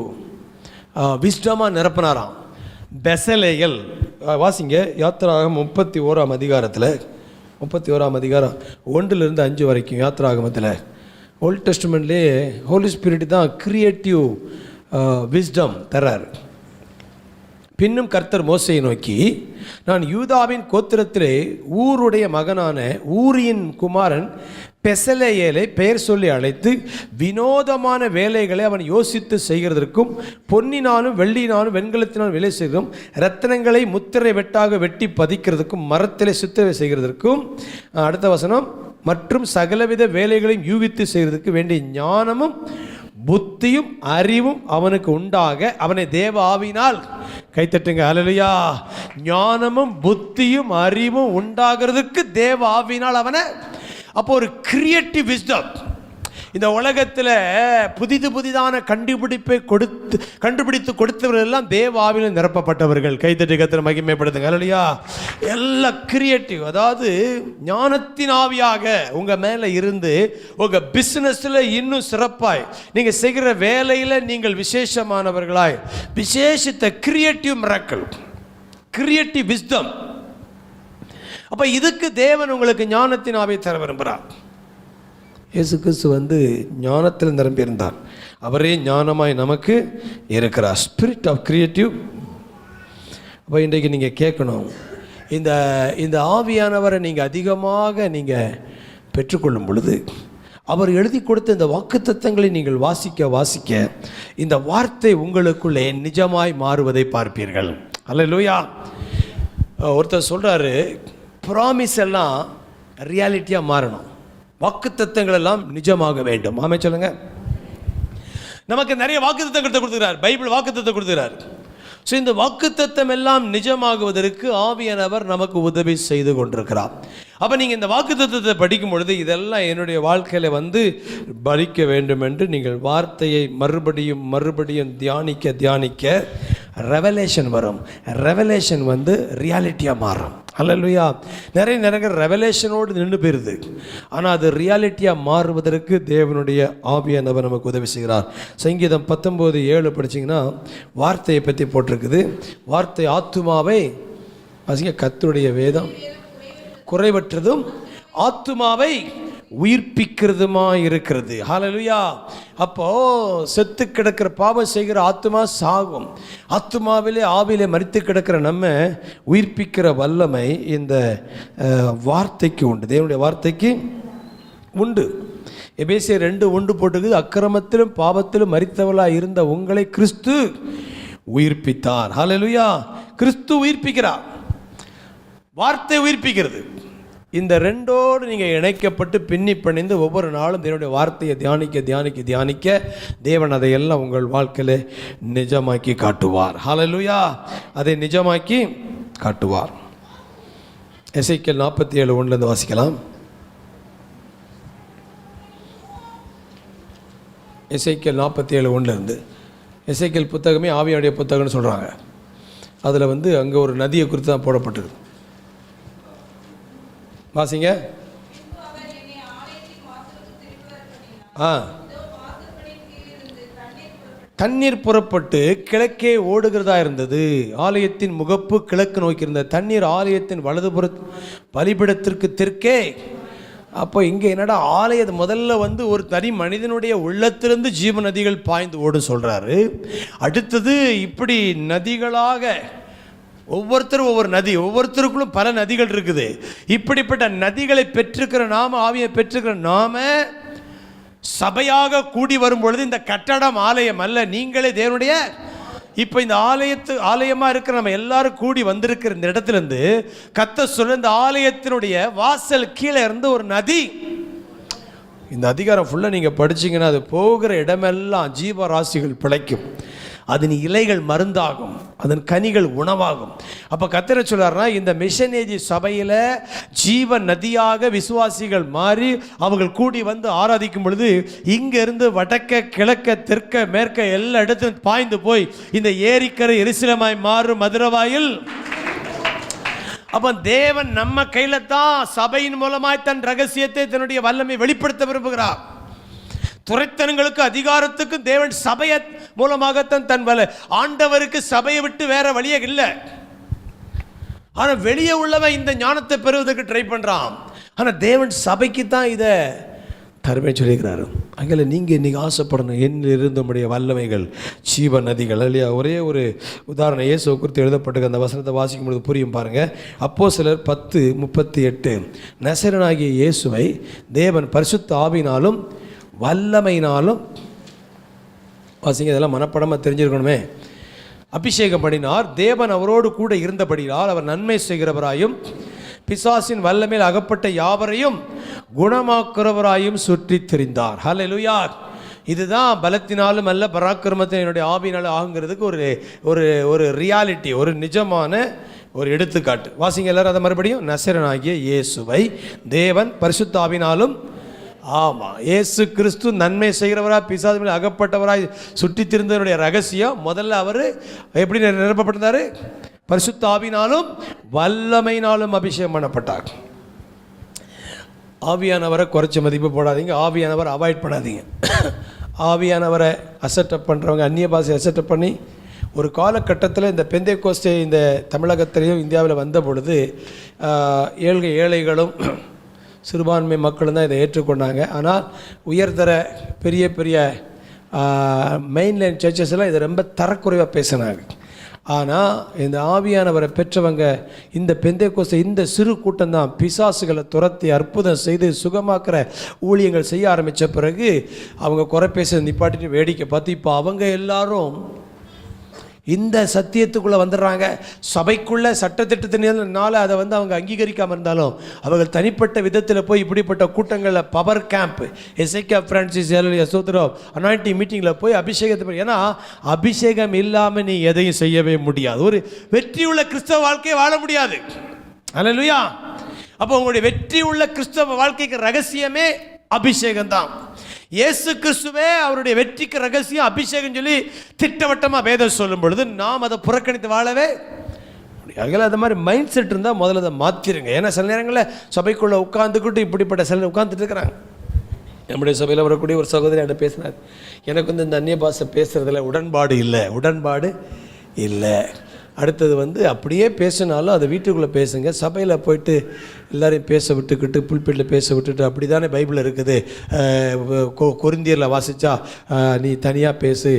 விஸ்டமாக நிரப்பினாராம். பெசலேயல் வாசிங்க. யாத்திராகமம் 31ஆம் அதிகாரத்தில் 31ஆம் அதிகாரம் 1-5 வரைக்கும் யாத்திராகமத்தில் ஓல்ட் டெஸ்டமெண்ட்லேயே ஹோலி ஸ்பிரிட் தான் கிரியேட்டிவ் விஸ்டம் தர்றார். பின்னும் கர்த்தர் மோசையை நோக்கி, நான் யூதாவின் கோத்திரத்திலே ஊருடைய மகனான ஊரியின் குமாரன் பெசலேயேலை பெயர் சொல்லி அழைத்து வினோதமான வேலைகளை அவன் யோசித்து செய்கிறதற்கும், பொன்னினாலும் வெள்ளினாலும் வெண்கலத்தினாலும் வேலை செய்கிறதும், இரத்தனங்களை முத்திரை வெட்டாக வெட்டி பதிக்கிறதுக்கும், மரத்திலே சித்திரை செய்கிறதற்கும், அடுத்த வசனம், மற்றும் சகலவித வேலைகளையும் யூகித்து செய்கிறதுக்கு வேண்டிய ஞானமும் புத்தியும் அறிவும் அவனுக்கு உண்டாக அவனை தேவ ஆவியினால் கைத்தட்டுங்க. ஹல்லேலூயா. ஞானமும் புத்தியும் அறிவும் உண்டாகிறதுக்கு தேவ ஆவியினால் அவனை. அப்போ ஒரு கிரியேட்டிவ் விஸ்டம். இந்த உலகத்தில் புதிதான கண்டுபிடித்து கொடுத்தவர்கள் எல்லாம் தேவ ஆவியில் நிரப்பப்பட்டவர்கள். கைத்தட்டி கர்த்தரை மகிமைப்படுத்துங்க. ஹல்லேலூயா. எல்லாம் கிரியேட்டிவ், அதாவது ஞானத்தின் ஆவியாக உங்கள் மேலே இருந்து உங்கள் பிஸ்னஸில் இன்னும் சிறப்பாய், நீங்கள் செய்கிற வேலையில் நீங்கள் விசேஷமானவர்களாய், விசேஷித்த கிரியேட்டிவ் மிராக்கிள், கிரியேட்டிவ் விஸ்டம். அப்போ இதுக்கு தேவன் உங்களுக்கு ஞானத்தின் ஆவியை தர விரும்புகிறார். இயேசு கிறிஸ்து ஞானத்தில் நிரம்பியிருந்தார். அவரே ஞானமாய் நமக்கு இருக்கிறார். Spirit of creative. அப்போ இன்றைக்கு நீங்கள் கேட்கணும், இந்த ஆவியானவரை நீங்கள் அதிகமாக நீங்கள் பெற்றுக்கொள்ளும் பொழுது, அவர் எழுதி கொடுத்த இந்த வாக்குத்தத்தங்களை நீங்கள் வாசிக்க இந்த வார்த்தை உங்களுக்குள்ளே நிஜமாய் மாறுவதை பார்ப்பீர்கள். அல்லேலூயா. ஒருத்தர் சொல்கிறாரு, ப்ராமிஸ் எல்லாம் ரியாலிட்டியாக மாறணும், வாக்குத்தத்தங்கள் எல்லாம் நிஜமாக வேண்டும். ஆமே சொல்லுங்க. நமக்கு நிறைய வாக்குத்தத்தங்களை கொடுத்துக்கிறார், பைபிள் வாக்குத்தத்தம் கொடுத்துக்கிறார். ஸோ இந்த வாக்குத்தத்தம் எல்லாம் நிஜமாகுவதற்கு ஆவியானவர் நமக்கு உதவி செய்து கொண்டிருக்கிறார். அப்போ நீங்கள் இந்த வாக்குத்தத்தத்தை படிக்கும் பொழுது, இதெல்லாம் என்னுடைய வாழ்க்கையில் பலிக்க வேண்டும் என்று நீங்கள் வார்த்தையை மறுபடியும் தியானிக்க ரெவலேஷன் வரும். ரெவலேஷன் ரியாலிட்டியாக மாறும். அல்லேலூயா. நிறைய ரெவலேஷனோடு நின்று போயிருது, ஆனால் அது ரியாலிட்டியாக மாறுவதற்கு தேவனுடைய ஆவியானவர் நமக்கு உதவி செய்கிறார். சங்கீதம் 19:7 படிச்சிங்கன்னா வார்த்தையை பற்றி போட்டிருக்குது. வார்த்தை ஆத்துமாவை கர்த்தருடைய வேதம் குறைவற்றதும் ஆத்துமாவை உயிர்ப்பிக்கிறதுமா இருக்கிறது. ஹல்லேலூயா. அப்போ செத்து கிடக்கிற பாவம் செய்கிற ஆத்துமா சாகும். ஆவிலே மரித்து கிடக்கிற நம்ம உயிர்ப்பிக்கிற வல்லமை இந்த வார்த்தைக்கு உண்டு, தேவனுடைய வார்த்தைக்கு உண்டு. எபேசியர் 2:1 போட்டுக்குது, அக்கிரமத்திலும் பாவத்திலும் மரித்தவர்களாக இருந்த உங்களை கிறிஸ்து உயிர்ப்பித்தார். ஹல்லேலூயா. கிறிஸ்து உயிர்ப்பிக்கிறார், வார்த்தை உயிர்ப்பிக்கிறது. இந்த ரெண்டோடு நீங்கள் இணைக்கப்பட்டு பின்னி பிணைந்து ஒவ்வொரு நாளும் தேவனுடைய வார்த்தையை தியானிக்க தேவன் அதையெல்லாம் உங்கள் வாழ்க்கையில் நிஜமாக்கி காட்டுவார். ஹல்லேலூயா. அதை நிஜமாக்கி காட்டுவார். எசேக்கியேல் 47:1 வாசிக்கலாம். எசேக்கியேல் 47:1 எசேக்கியேல் புத்தகமே ஆவியானுடைய புத்தகம்னு சொல்கிறாங்க. அதில் அங்கே ஒரு நதியை குறித்து தான் போடப்பட்டிருக்கு. வாசிங்க. தண்ணீர் புறப்பட்டு கிழக்கே ஓடுகிறதா இருந்தது. ஆலயத்தின் முகப்பு கிழக்கு நோக்கி இருந்த தண்ணீர் ஆலயத்தின் வலதுபுற பலிபிடத்திற்கு தெற்கே. அப்போ இங்கே என்னடா ஆலயத்தை முதல்ல வந்து ஒரு தனி மனிதனுடைய உள்ளத்திலிருந்து ஜீவ நதிகள் பாய்ந்து ஓடும் சொல்கிறாரு. அடுத்தது இப்படி நதிகளாக ஒவ்வொருத்தரும் ஒவ்வொரு நதி, ஒவ்வொருத்தருக்குள்ளும் பல நதிகள் இருக்குது. இப்படிப்பட்ட நதிகளை பெற்றிருக்கிற நாம, ஆவியை பெற்றிருக்கிற நாம சபையாக கூடி வரும் பொழுது இந்த கட்டடம் ஆலயம் அல்ல, நீங்களே தேவனுடைய. இப்போ இந்த ஆலயமாக இருக்கிற நம்ம எல்லாரும் கூடி வந்திருக்கிற இந்த இடத்துலேருந்து கர்த்தர் சொல்ல, இந்த ஆலயத்தினுடைய வாசல் கீழே இருந்து ஒரு நதி. இந்த அதிகாரம் ஃபுல்லாக நீங்கள் படிச்சிங்கன்னா அது போகிற இடமெல்லாம் ஜீவராசிகள் பிழைக்கும், அதன் இலைகள் மருந்தாகும், அதன் கனிகள் உணவாகும். அப்போ கர்த்தர் சொல்றாருன்னா, இந்த மிஷனேஜி சபையில் ஜீவ நதியாக விசுவாசிகள் மாறி அவர்கள் கூடி வந்து ஆராதிக்கும் பொழுது இங்கிருந்து வடக்க கிழக்க தெற்க மேற்க எல்லா இடத்திலும் பாய்ந்து போய் இந்த ஏரிக்கரை எருசலேமாய் மாறும் மதுரவாயில். அப்போ தேவன் நம்ம கையில தான் சபையின் மூலமாய் தன் ரகசியத்தை, தன்னுடைய வல்லமை வெளிப்படுத்த விரும்புகிறார். துரைத்தனங்களுக்கு அதிகாரத்துக்கும் தேவன் சபையை மூலமாகத்தான் தன் வல்ல. ஆண்டவருக்கு சபையை விட்டு வேற வழியே இல்லை. ஆனால் வெளியே உள்ளவன் இந்த ஞானத்தை பெறுவதற்கு ட்ரை பண்ணுறான். ஆனால் தேவன் சபைக்கு தான் இதை தருமை சொல்லியிருக்கிறாரு. அங்கே நீங்கள் இன்றைக்கி ஆசைப்படணும், என்னில் இருந்தமுடைய வல்லமைகள் ஜீவ நதிகள் இல்லையா. ஒரே ஒரு உதாரணம் இயேசுவை குறித்து எழுதப்பட்டு அந்த வசனத்தை வாசிக்கும் பொழுது புரியும் பாருங்கள். அப்போஸ்தலர் 10:38 நசரேயனாகிய இயேசுவை தேவன் பரிசுத்த ஆவியினாலும் வல்லமையினாலும், வாசிங்க, இதெல்லாம் மனப்படமாக தெரிஞ்சிருக்கணுமே, அபிஷேகம் பண்ணினார். தேவன் அவரோடு கூட இருந்தபடியால் அவர் நன்மை செய்கிறவராயும் பிசாசின் வல்லமையில் அகப்பட்ட யாவரையும் குணமாக்குறவராயும் சுற்றி திரிந்தார். ஹல்லேலூயா. இதுதான் பலத்தினாலும் அல்ல பராக்கிரமத்தின் என்னுடைய ஆவியினாலும் ஆகுங்கிறதுக்கு ஒரு ஒரு ஒரு ரியாலிட்டி, ஒரு நிஜமான ஒரு எடுத்துக்காட்டு. வாசிங்க எல்லாரும் அதை மறுபடியும். நசரேயனாகிய இயேசுவை தேவன் பரிசுத்த ஆவியினாலும், ஆமாம், இயேசு கிறிஸ்து நன்மை செய்கிறவரா பிசாசு அகப்பட்டவராய் சுற்றி திரிந்தவருடைய ரகசியம் முதல்ல அவர் எப்படி நிரப்பப்பட்டிருந்தார்? பரிசுத்த ஆவியினாலும் வல்லமையினாலும் அபிஷேகம் பண்ணப்பட்டார். ஆவியானவரை குறைச்சி மதிப்பு போடாதீங்க, ஆவியானவரை அவாய்ட் பண்ணாதீங்க. ஆவியானவரை அசெப்ட் பண்ணுறவங்க அந்நிய பாஷை அசெப்ட் பண்ணி ஒரு காலகட்டத்தில் இந்த பெந்தேகோஸ்தே இந்த தமிழகத்திலையும் இந்தியாவில் வந்த பொழுது ஏழைகளும் சிறுபான்மை மக்களும் தான் இதை ஏற்றுக்கொண்டாங்க. ஆனால் உயர்தர பெரிய பெரிய மெயின்லைன் சர்ச்சஸ் எல்லாம் இதை ரொம்ப தரக்குறைவாக பேசினாங்க. ஆனால் இந்த ஆவியானவரை பெற்றவங்க இந்த பெந்தேகோஸ்தே இந்த சிறு கூட்டம் தான் பிசாசுகளை துரத்தி அற்புதம் செய்து சுகமாக்குற ஊழியங்கள் செய்ய ஆரம்பித்த பிறகு அவங்க குறை பேச நிப்பாட்டிட்டு வேடிக்கை பார்த்து இப்போ அவங்க எல்லாரும் இந்த சத்தியத்துக்குள்ளே வந்துடுறாங்க. சபைக்குள்ளே சட்டத்திட்டத்தினால அதை வந்து அவங்க அங்கீகரிக்காமல் இருந்தாலும் அவர்கள் தனிப்பட்ட விதத்தில் போய் இப்படிப்பட்ட கூட்டங்களில் பவர் கேம்ப், எசேக்கியா பிரான்சிஸ் சோத்ரோ அனாயிண்டிங் மீட்டிங்கில் போய் அபிஷேகத்தை, ஏன்னா அபிஷேகம் இல்லாமல் நீ எதையும் செய்யவே முடியாது. ஒரு வெற்றியுள்ள கிறிஸ்தவ வாழ்க்கையை வாழ முடியாது. அல்லேலூயா. அப்போ உங்களுடைய வெற்றி உள்ள கிறிஸ்தவ வாழ்க்கைக்கு ரகசியமே அபிஷேகம் தான். இயேசு கிறிஸ்துவே அவருடைய வெற்றிக்கு ரகசியம் அபிஷேகம் சொல்லி திட்டவட்டமாக வேதம் சொல்லும் பொழுது நாம் அதை புறக்கணித்து வாழவே முடியாது. அது மாதிரி மைண்ட் செட் இருந்தால் முதல்ல அதை மாற்றிடுங்க. ஏன்னா சில நேரங்களில் சபைக்குள்ளே உட்காந்துக்கிட்டு இப்படிப்பட்ட சில உட்காந்துட்டு இருக்கிறாங்க. நம்முடைய சபையில் வரக்கூடிய ஒரு சகோதரி என்கிட்ட பேசினார், எனக்கு வந்து இந்த அந்நிய பாஷை பேசுகிறதுல உடன்பாடு இல்லை. அடுத்தது வந்து அப்படியே பேசினாலும் அதை வீட்டுக்குள்ளே பேசுங்க, சபையில் போயிட்டு எல்லாரையும் பேச விட்டுக்கிட்டு புல்பிட்டில் பேச விட்டுட்டு, அப்படி தானே பைபிள் இருக்குது. கொரிந்தியரில் வாசித்தா நீ தனியாக பேசு,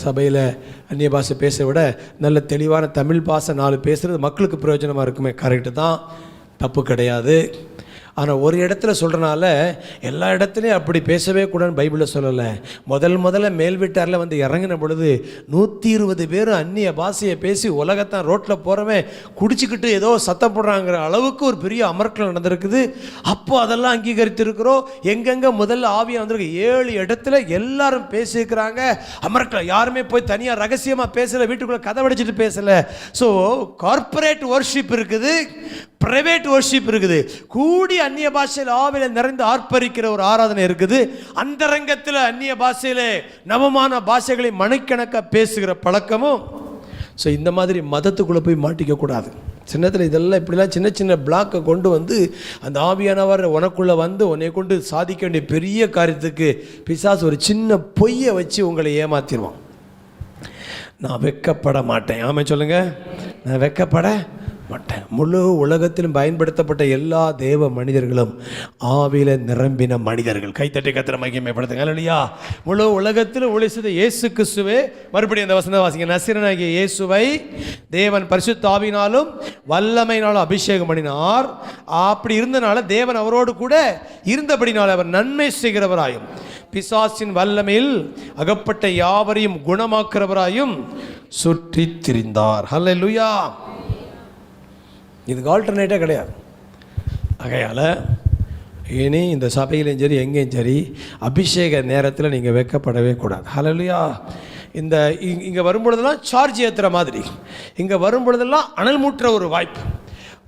சபையில் அந்நிய பாஷை பேச விட நல்ல தெளிவான தமிழ் பாஷை 4 பேசுகிறது மக்களுக்கு பிரயோஜனமாக இருக்குமே. கரெக்டு தான், தப்பு கிடையாது. ஆனால் ஒரு இடத்துல சொல்கிறனால எல்லா இடத்துலையும் அப்படி பேசவே கூடாதுன்னு பைபிளில் சொல்லலை. முதல்ல மேல் வீட்டாரில் வந்து இறங்கின பொழுது 120 பேர் அந்நிய பாஷையை பேசி உலகத்தான் ரோட்டில் போகிறவன் குடிச்சிக்கிட்டு ஏதோ சத்தம் போடுறாங்கிற அளவுக்கு ஒரு பெரிய அமர்க்கல் நடந்திருக்குது. அப்போ அதெல்லாம் அங்கீகரித்திருக்கிறோம். எங்கெங்கே முதல்ல ஆவியாக வந்திருக்கு 7 இடத்துல எல்லாரும் பேசியிருக்கிறாங்க. அமர்க்கல் யாருமே போய் தனியாக ரகசியமாக பேசலை, வீட்டுக்குள்ளே கதை வடிச்சிட்டு பேசலை. ஸோ கார்பரேட் வர்ஷிப் இருக்குது, பிரைவேட் வர்ஷிப் இருக்குது. கூடி அந்நிய பாஷையில் ஆவியில் நிறைந்து ஆர்ப்பரிக்கிற ஒரு ஆராதனை இருக்குது. அந்தரங்கத்தில் அந்நிய பாஷையில் நவமான பாஷைகளை மணிக்கணக்காக பேசுகிற பழக்கமும். ஸோ இந்த மாதிரி மதத்துக்குள்ளே போய் மாட்டிக்க கூடாது. சின்னத்தில் இதெல்லாம் இப்படிலாம் சின்ன சின்ன பிளாக்கை கொண்டு வந்து அந்த ஆவியானவர் உனக்குள்ளே வந்து உன்னை கொண்டு சாதிக்க வேண்டிய பெரிய காரியத்துக்கு பிசாசு ஒரு சின்ன பொய்யை வச்சு உங்களை ஏமாற்றிடுவான். நான் வெட்கப்பட மாட்டேன். ஆமாம் சொல்லுங்கள், நான் வெட்கப்பட மாட்டேன். முழு உலகத்திலும் பயன்படுத்தப்பட்ட எல்லா தேவ மனிதர்களும் ஆவியில நிரம்பின மனிதர்கள். கைத்தட்டி கத்திர மகிமைப்படுத்துங்க. இல்லையா? முழு உலகத்தில் ஊழிய செய்த இயேசு கிறிஸ்துவே, மறுபடியும் அந்த வசனத்தை வாசிங்க. நசரேயனாகிய இயேசுவை தேவன் பரிசுத்த ஆவியினாலும் வல்லமையினாலும் அபிஷேகம் பண்ணினார். அப்படி இருந்தனால தேவன் அவரோடு கூட இருந்தபடினால அவர் நன்மை செய்கிறவராயும் பிசாசின் வல்லமையில் அகப்பட்ட யாவரையும் குணமாக்குறவராயும் சுற்றி திரிந்தார். ஹல்லேலூயா. இதுக்கு ஆல்டர்னேட்டே கிடையாது. ஆகையால் இனி இந்த சபையிலையும் சரி எங்கேயும் சரி அபிஷேக நேரத்தில் நீங்கள் வெட்கப்படவே கூடாது. ஹல்லேலூயா. இந்த இங்கே வரும்பொழுதெல்லாம் சார்ஜ் ஏற்றுற மாதிரி, இங்கே வரும்பொழுதெல்லாம் அனல் மூட்டுற ஒரு வாய்ப்பு.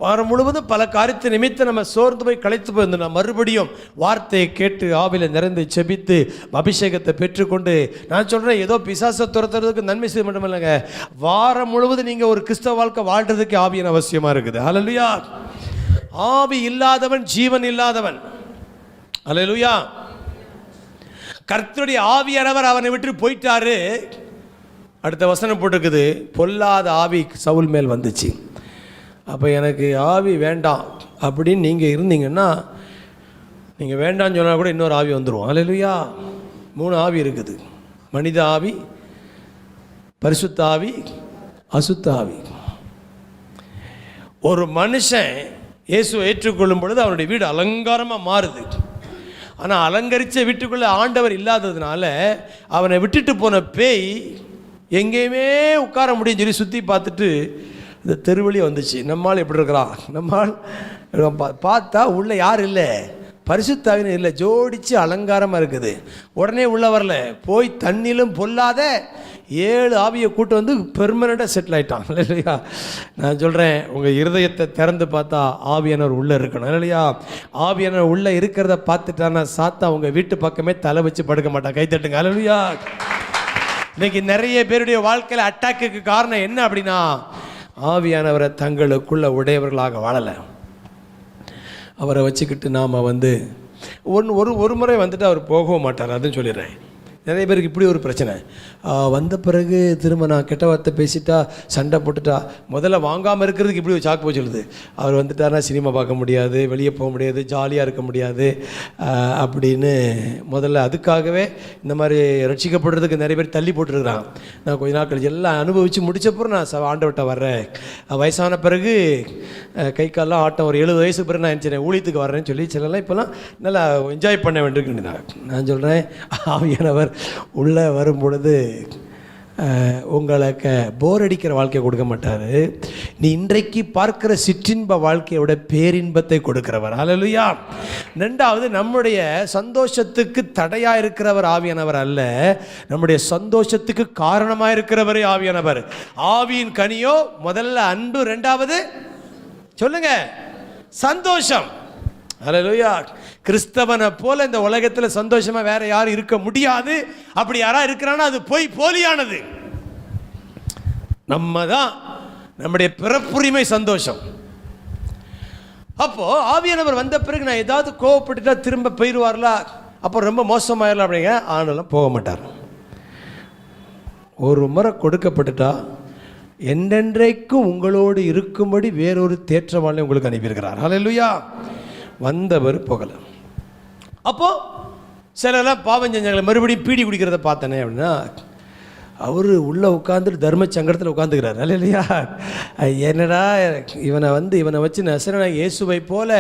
வாரம் முழுவதும் பல காரியத்தை நிமித்த நம்ம சோர்ந்து போய் களைத்து போயிருந்தோம். மறுபடியும் வார்த்தையை கேட்டு ஆவியில் நிறைந்து செபித்து அபிஷேகத்தை பெற்றுக்கொண்டு, நான் சொல்கிறேன், ஏதோ பிசாசை துரத்துறதுக்கு நன்மை செய்ய மட்டும் இல்லைங்க, வாரம் முழுவதும் நீங்கள் ஒரு கிறிஸ்தவ வாழ்க்கை வாழ்கிறதுக்கு ஆவியின் அவசியமாக இருக்குது. ஹல்லேலூயா. ஆவி இல்லாதவன் ஜீவன் இல்லாதவன். ஹல்லேலூயா. கர்த்தருடைய ஆவியானவர் அவனை விட்டு போயிட்டாரு. அடுத்த வசனம் போட்டிருக்குது, பொல்லாத ஆவி சவுல் மேல் வந்துச்சு. அப்போ எனக்கு ஆவி வேண்டாம் அப்படின்னு நீங்கள் இருந்தீங்கன்னா, நீங்கள் வேண்டாம்னு சொன்னால் கூட இன்னொரு ஆவி வந்துடும். ஹல்லேலூயா. 3 ஆவி இருக்குது. மனித ஆவி, பரிசுத்த ஆவி, அசுத்த ஆவி. ஒரு மனுஷன் இயேசுவை ஏற்றுக்கொள்ளும் பொழுது அவனுடைய வீடு அலங்காரமாக மாறுது. ஆனால் அலங்கரித்த வீட்டுக்குள்ளே ஆண்டவர் இல்லாததுனால அவனை விட்டுட்டு போன பேய் எங்கேயுமே உட்கார முடியும்னு சொல்லி சுற்றி பார்த்துட்டு இந்த தெருவழி வந்துச்சு. நம்மால் எப்படி இருக்கிறான்? நம்மால் பார்த்தா உள்ளே யார் இல்லை, பரிசுத்தாவின் இல்லை, ஜோடிச்சு அலங்காரமாக இருக்குது. உடனே உள்ளே வரல, போய் தண்ணிலும் பொல்லாத 7 ஆவியை கூட்டு வந்து பெர்மனண்ட்டாக செட்டில் ஆகிட்டான். இல்லையா? நான் சொல்கிறேன், உங்கள் இருதயத்தை திறந்து பார்த்தா ஆவியானவர் உள்ளே இருக்கணும். இல்லையா? ஆவியானவர் உள்ளே இருக்கிறத பார்த்துட்டான்னா சாத்தா உங்கள் வீட்டு பக்கமே தலை வச்சு படுக்க மாட்டான். கைத்தட்டுங்க. இல்லையா? இன்னைக்கு நிறைய பேருடைய வாழ்க்கையில் அட்டாக்குக்கு காரணம் என்ன அப்படின்னா, ஆவியானவரை தங்களுக்குள்ள உடையவர்களாக வாழலை. அவரை வச்சுக்கிட்டு நாம் ஒரு முறை வந்துட்டு அவர் போகவும் மாட்டார். அதுன்னு சொல்லிடுறேன். நிறைய பேருக்கு இப்படி ஒரு பிரச்சனை. வந்த பிறகு திரும்ப நான் கெட்ட வார்த்தை பேசிட்டா, சண்டை போட்டுட்டா, முதல்ல வாங்காமல் இருக்கிறதுக்கு இப்படி ஒரு சாக்கு போய் சொல்லுது. அவர் வந்துட்டார்னா சினிமா பார்க்க முடியாது, வெளியே போக முடியாது, ஜாலியாக இருக்க முடியாது அப்படின்னு முதல்ல அதுக்காகவே இந்த மாதிரி ரட்சிக்கப்படுறதுக்கு நிறைய பேர் தள்ளி போட்டுருக்குறாங்க. நான் கொஞ்ச நாள் கழிச்சு எல்லாம் அனுபவித்து முடிச்சப்பறம் நான் ஆண்டவர்கிட்ட வர்றேன். வயசான பிறகு கை காலெலாம் ஆட்டம், ஒரு 70 வயசுக்கு பிறகு நான் என்ன ஊழியத்துக்கு வர்றேன்னு சொல்லி சிலலாம் இப்போலாம் நல்லா என்ஜாய் பண்ண வேண்டியிருக்குன்னு நான் சொல்கிறேன். ஆவியானவர் உள்ளே வரும் பொழுது உங்களுக்கு போர் அடிக்கிற வாழ்க்கையை கொடுக்க மாட்டார். நீ இன்றைக்கு பார்க்கிற சிற்றின்ப வாழ்க்கையோட பேரின்பத்தை கொடுக்கிறவர். ஹல்லேலூயா. 2வது, நம்முடைய சந்தோஷத்துக்கு தடையாக இருக்கிறவர் ஆவியானவர் அல்ல, நம்முடைய சந்தோஷத்துக்கு காரணமாக இருக்கிறவரே ஆவியானவர். ஆவியின் கனியோ முதல்ல அன்பு, 2வது சொல்லுங்க சந்தோஷம். ஹல்லேலூயா. கிறிஸ்தவனை போல இந்த உலகத்தில் சந்தோஷமா வேற யாரும் இருக்க முடியாது. அப்படி யாரா இருக்கிறான்னா அது போலியானது. நம்ம தான் நம்முடைய பிறப்புரிமை சந்தோஷம். அப்போ ஆவியானவர் வந்த பிறகு நான் ஏதாவது கோவப்பட்டுட்டா திரும்ப போயிடுவார்ல, அப்போ ரொம்ப மோசமாயிடலாம் அப்படிங்க. ஆனாலும் போக மாட்டார். ஒரு முறை கொடுக்கப்பட்டுட்டா என்றென்றைக்கும் உங்களோடு இருக்கும்படி வேறொரு தேற்றவாளை உங்களுக்கு அனுப்பியிருக்கிறார். ஹல்லேலூயா. வந்தவர் போகலை. அப்போது சிலரெல்லாம் பாவம் செஞ்சாங்களே, மறுபடியும் பீடி குடிக்கிறத பார்த்தனே அப்படின்னா, அவர் உள்ளே உட்காந்துட்டு தர்ம சங்கடத்தில் உட்காந்துக்கிறார். இல்லையா? என்னடா இவனை வச்சு நசரேயனாகிய இயேசுவை போல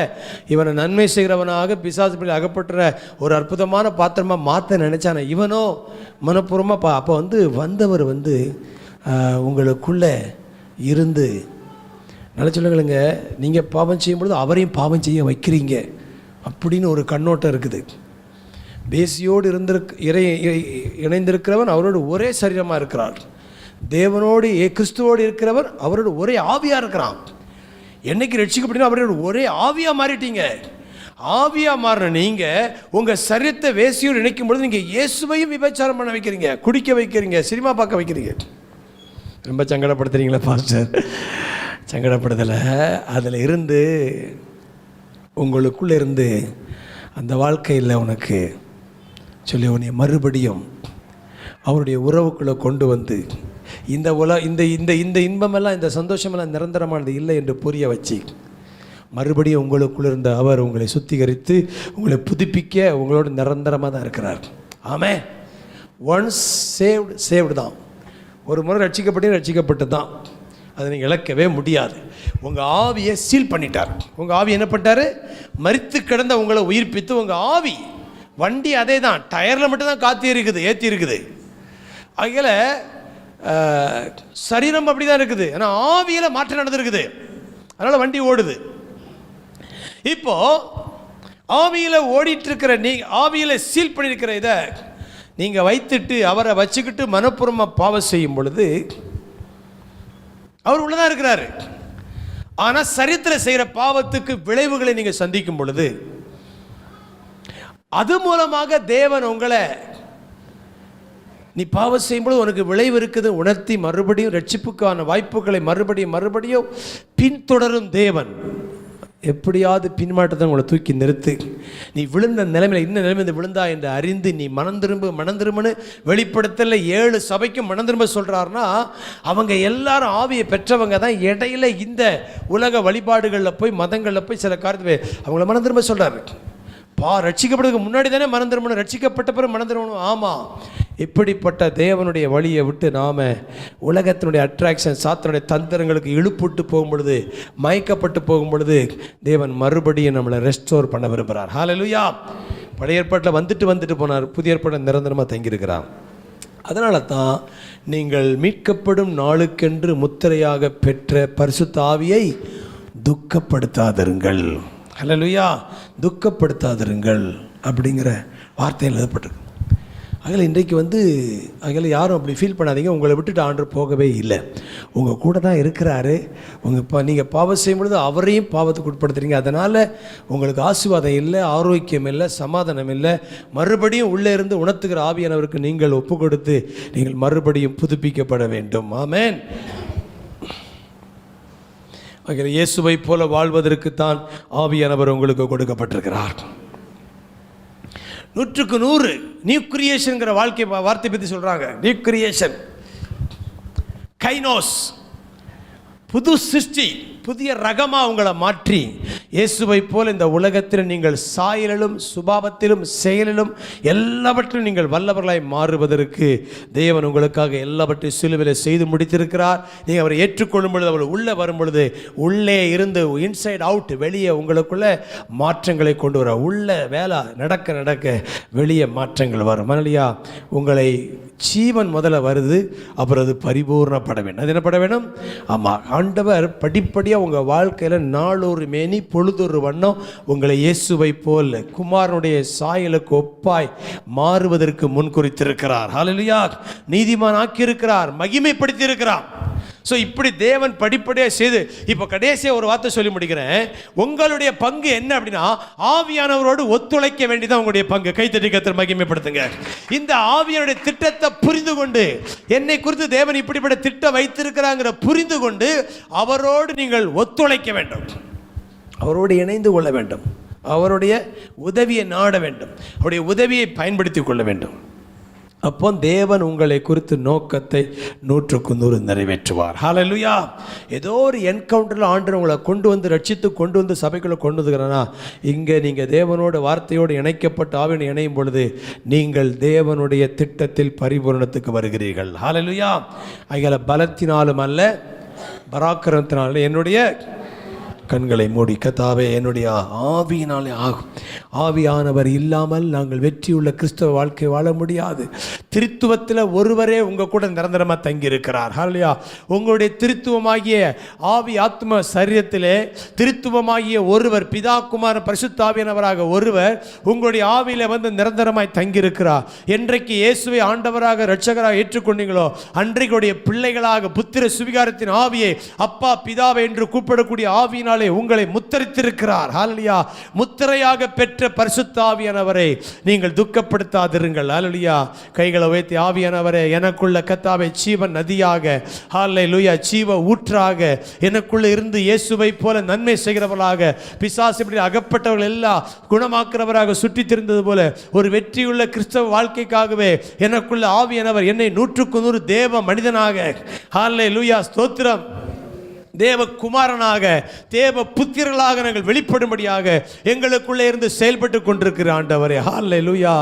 இவனை நன்மை செய்கிறவனாக பிசாசு பிள்ளை அகப்பட்டுற ஒரு அற்புதமான பாத்திரமாக மாற்ற நினச்சானே, இவனோ மனப்பூர்வமாக அப்போ வந்தவர் உங்களுக்குள்ளே இருந்து நல்லா சொல்லுங்களுங்க, நீங்கள் பாவம் செய்யும்பொழுது அவரையும் பாவம் செய்ய வைக்கிறீங்க அப்படின்னு ஒரு கண்ணோட்டம் இருக்குது. பேசியோடு இணைந்திருக்கிறவன் அவரோடு ஒரே சரீரமாக இருக்கிறார். தேவனோடு கிறிஸ்துவோடு இருக்கிறவர் அவரோட ஒரே ஆவியாக இருக்கிறான். என்னைக்கு ரட்சிக்கப்பட்டீங்கன்னா அவரோட ஒரே ஆவியாக மாறிட்டீங்க. ஆவியாக மாறின நீங்கள் உங்கள் சரீரத்தை வேசியோடு நினைக்கும் பொழுது நீங்கள் இயேசுவையும் விபச்சாரம் பண்ண வைக்கிறீங்க, குடிக்க வைக்கிறீங்க, சினிமா பார்க்க வைக்கிறீங்க. ரொம்ப சங்கடப்படுத்துறீங்களா பாஸ்டர்? சங்கடப்படுதலை, அதில் இருந்து உங்களுக்குள்ளே இருந்து அந்த வாழ்க்கையில் உனக்கு சொல்லி உன்னை மறுபடியும் அவருடைய உறவுக்குள்ளே கொண்டு வந்து இந்த இந்த இந்த இந்த இன்பமெல்லாம் இந்த சந்தோஷமெல்லாம் நிரந்தரமானது இல்லை என்று புரிய வச்சு மறுபடியும் உங்களுக்குள்ளே இருந்த அவர் உங்களை சுத்திகரித்து உங்களை புதுப்பிக்க உங்களோட நிரந்தரமாக தான் இருக்கிறார். ஆமென். ஒன்ஸ் சேவ்டு தான். ஒரு முறை ரட்சிக்கப்பட்டு தான், அதை நீங்கள் இழக்கவே முடியாது. உங்கள் ஆவியை சீல் பண்ணிட்டார். உங்கள் ஆவி என்ன பண்ணிட்டார்? மரித்து கிடந்த உங்களை உயிர்ப்பித்து உங்கள் ஆவி, வண்டி அதே தான், டயரில் மட்டும்தான் காற்று இருக்குது, ஏற்றி இருக்குது. ஆகையில் சரீரம் அப்படி தான் இருக்குது, ஆனால் ஆவியில் மாற்றம் நடந்துருக்குது. அதனால் வண்டி ஓடுது. இப்போ ஆவியில் ஓடிட்டு இருக்கிற ஆவியில் சீல் பண்ணியிருக்கிற இதை நீங்கள் வைத்துட்டு அவரை வச்சுக்கிட்டு மனப்பூர்வமாக பாவம் செய்யும் பொழுது அவர் உள்ளதான் இருக்கிறாரு. ஆனால் சரீரத்தில் செய்கிற பாவத்துக்கு விளைவுகளை நீங்கள் சந்திக்கும் பொழுது அது மூலமாக தேவன் உங்களை, நீ பாவம் செய்யும்போது உனக்கு விளைவு இருக்குது உணர்த்தி மறுபடியும் ரட்சிப்புக்கான வாய்ப்புகளை மறுபடியும் பின்தொடரும் தேவன் எப்படியாவது பின்மாற்றத்தை உங்களை தூக்கி நிறுத்து. நீ விழுந்த நிலைமையில் இன்னும் நிலைமையில் விழுந்தா என்று அறிந்து நீ மனம் திரும்புன்னு வெளிப்படுத்தல 7 சபைக்கும் மனம் திரும்ப சொல்கிறாருன்னா அவங்க எல்லாரும் ஆவியை பெற்றவங்க தான். இடையில இந்த உலக வழிபாடுகளில் போய் மதங்களில் போய் சில காரியத்தை அவங்கள மனம் திரும்ப சொல்கிறாரு. ரட்சிக்கப்படுறதுக்கு முன்னாடி தானே மனம் திரும்பணும், ரட்சிக்கப்பட்ட பிறகு மனம் திரும்பணும். ஆமாம், இப்படிப்பட்ட தேவனுடைய வழியை விட்டு நாம் உலகத்தினுடைய அட்ராக்ஷன், சாத்தனுடைய தந்திரங்களுக்கு இழுப்புட்டு போகும் பொழுது, மயக்கப்பட்டு போகும் பொழுது தேவன் மறுபடியும் நம்மளை ரெஸ்டோர் பண்ண விரும்புகிறார். ஹல்லேலூயா. பழைய ஏற்பாட்டில் வந்துட்டு போனார், புதிய ஏற்பாட்டில் நிரந்தரமாக தங்கியிருக்கிறார். அதனால தான் நீங்கள் மீட்கப்படும் நாளுக்கென்று முத்திரையாக பெற்ற பரிசுத்த ஆவியை துக்கப்படுத்தாதிருங்கள். ஹல்லேலூயா. துக்கப்படுத்தாதிருங்கள் அப்படிங்கிற வார்த்தையில் எழுதப்பட்டிருக்கு. அதில் இன்றைக்கு அதில் யாரும் அப்படி ஃபீல் பண்ணாதீங்க. உங்களை விட்டுட்டு ஆண்டவர் போகவே இல்லை, உங்கள் கூட தான் இருக்கிறாரு. நீங்கள் பாவம் செய்யும் பொழுது அவரையும் பாவத்துக்கு உட்படுத்துறீங்க. அதனால் உங்களுக்கு ஆசீர்வாதம் இல்லை, ஆரோக்கியம் இல்லை, சமாதானம் இல்லை. மறுபடியும் உள்ளே இருந்து உணர்த்துகிற ஆவியானவருக்கு நீங்கள் ஒப்பு கொடுத்து நீங்கள் மறுபடியும் புதுப்பிக்கப்பட வேண்டும். ஆமென். அதில் இயேசுவை போல வாழ்வதற்குத்தான் ஆவியானவர் உங்களுக்கு கொடுக்கப்பட்டிருக்கிறார். 100க்கு 100 நியூ கிரியேஷன்ங்கிற வார்த்தை பற்றி சொல்கிறாங்க. நியூ கிரியேஷன், கைனோஸ், புது சிருஷ்டி, புதிய ரகமாக உங்களை மாற்றி இயேசுவை போல இந்த உலகத்தில் நீங்கள் சாயலிலும் சுபாவத்திலும் செயலிலும் எல்லாவற்றிலும் நீங்கள் வல்லவர்களாய் மாறுவதற்கு தேவன் உங்களுக்காக எல்லாவற்றையும் சிலுவையில் செய்து முடித்திருக்கிறார். நீங்கள் அவரை ஏற்றுக்கொள்ளும் பொழுது, அவர் உள்ளே வரும் பொழுது, உள்ளே இருந்து இன்சைட் அவுட், வெளியே உங்களுக்குள்ள மாற்றங்களை கொண்டு வர, உள்ள வேலை நடக்க வெளியே மாற்றங்கள் வரும். இல்லையா? உங்களை ஜீவன் முதல்ல வருது, அப்புறம் அது பரிபூர்ணப்பட வேண்டும். அது என்ன பட வேணும்? ஆமாம், ஆண்டவர் படிப்படியாக உங்கள் வாழ்க்கையில் நாளொரு மேனி பொழுதொரு வண்ணம் உங்களை இயேசுவை போல் குமாரனுடைய சாயலுக்கு ஒப்பாய் மாறுவதற்கு முன்குறித்திருக்கிறார். ஹல்லேலூயா. நீதிமான் ஆக்கியிருக்கிறார், மகிமைப்படுத்தி இருக்கிறார். ஸோ இப்படி தேவன் படிப்படியாக செய்து, இப்போ கடைசியாக ஒரு வார்த்தை சொல்லி முடிக்கிறேன். உங்களுடைய பங்கு என்ன அப்படின்னா, ஆவியானவரோடு ஒத்துழைக்க வேண்டியதான் உங்களுடைய பங்கு. கைத்தட்டி கர்த்தரை மகிமைப்படுத்துங்க. இந்த ஆவியானுடைய திட்டத்தை புரிந்து கொண்டு, என்னை குறித்து தேவன் இப்படிப்பட்ட திட்டம் வைத்திருக்கிறாங்கிற புரிந்து கொண்டு அவரோடு நீங்கள் ஒத்துழைக்க வேண்டும், அவரோடு இணைந்து கொள்ள வேண்டும், அவருடைய உதவியை நாட வேண்டும், அவருடைய உதவியை பயன்படுத்தி கொள்ள வேண்டும். அப்போ தேவன் உங்களை குறித்து நோக்கத்தை 100க்கு 100 நிறைவேற்றுவார். ஹல்லேலூயா. ஏதோ ஒரு என்கவுண்டரில் ஆண்டவர் உங்களை கொண்டு வந்து ரட்சித்து கொண்டு வந்து சபைக்குள்ளே கொண்டு வந்துக்கிறனா, இங்கே நீங்கள் தேவனோட வார்த்தையோடு இணைக்கப்பட்டு ஆவியோடு இணையும் பொழுது நீங்கள் தேவனுடைய திட்டத்தில் பரிபூரணத்துக்கு வருகிறீர்கள். ஹல்லேலூயா. அதில் பலத்தினாலும் அல்ல, பராக்கிரமத்தினாலும் என்னுடைய கண்களை மூடி, கர்த்தாவே என்னுடைய ஆவியினாலே ஆகும். ஆவியானவர் இல்லாமல் நாங்கள் வெற்றியுள்ள கிறிஸ்தவ வாழ்க்கை வாழ முடியாது. திருத்துவத்தில் ஒருவரே உங்கள் கூட நிரந்தரமாக தங்கியிருக்கிறார். ஹல்லேலூயா. உங்களுடைய திருத்துவமாகிய ஆவி ஆத்ம சரீரத்திலே திருத்துவமாகிய ஒருவர், பிதா குமார பரிசுத்த ஆவியானவராக ஒருவர் உங்களுடைய ஆவியில் வந்து நிரந்தரமாய் தங்கியிருக்கிறார். என்றைக்கு இயேசுவை ஆண்டவராக இரட்சகராக ஏற்றுக்கொண்டீங்களோ அன்றைக்குடைய பிள்ளைகளாக புத்திர சுவிகாரத்தின் ஆவியை, அப்பா பிதாவை என்று கூப்பிடக்கூடிய ஆவியினால் முத்திரைகளாலே உங்களை முத்திரித்திருக்கிறார். ஹல்லேலூயா. முத்திரையாக பெற்ற பரிசுத்த ஆவியானவரை நீங்கள் துக்கப்படுத்தாதிருங்கள். ஹல்லேலூயா. கைகளை உயர்த்தி, ஆவியானவரே எனக்குள்ள கர்த்தாவே ஜீவன் நதியாக, ஹல்லேலூயா, ஜீவ ஊற்றாக எனக்குள்ள இருந்து இயேசுவை போல நன்மை செய்கிறவர்களாக, பிசாசு இப்படி அகப்பட்டவர்கள் எல்லாம் குணமாக்குறவராக சுற்றி திரிந்தது போல ஒரு வெற்றியுள்ள கிறிஸ்தவ வாழ்க்கைக்காகவே எனக்குள்ள ஆவியானவர் என்னை 100க்கு 100 தேவ மனிதனாக, ஹல்லேலூயா, ஸ்தோத்திரம், தேவ குமாரனாக, தேவ புத்திரர்களாக நாங்கள் வெளிப்படும்படியாக எங்களுக்குள்ளே இருந்து செயல்பட்டு கொண்டிருக்கிற ஆண்டவரே, ஹல்லேலூயா.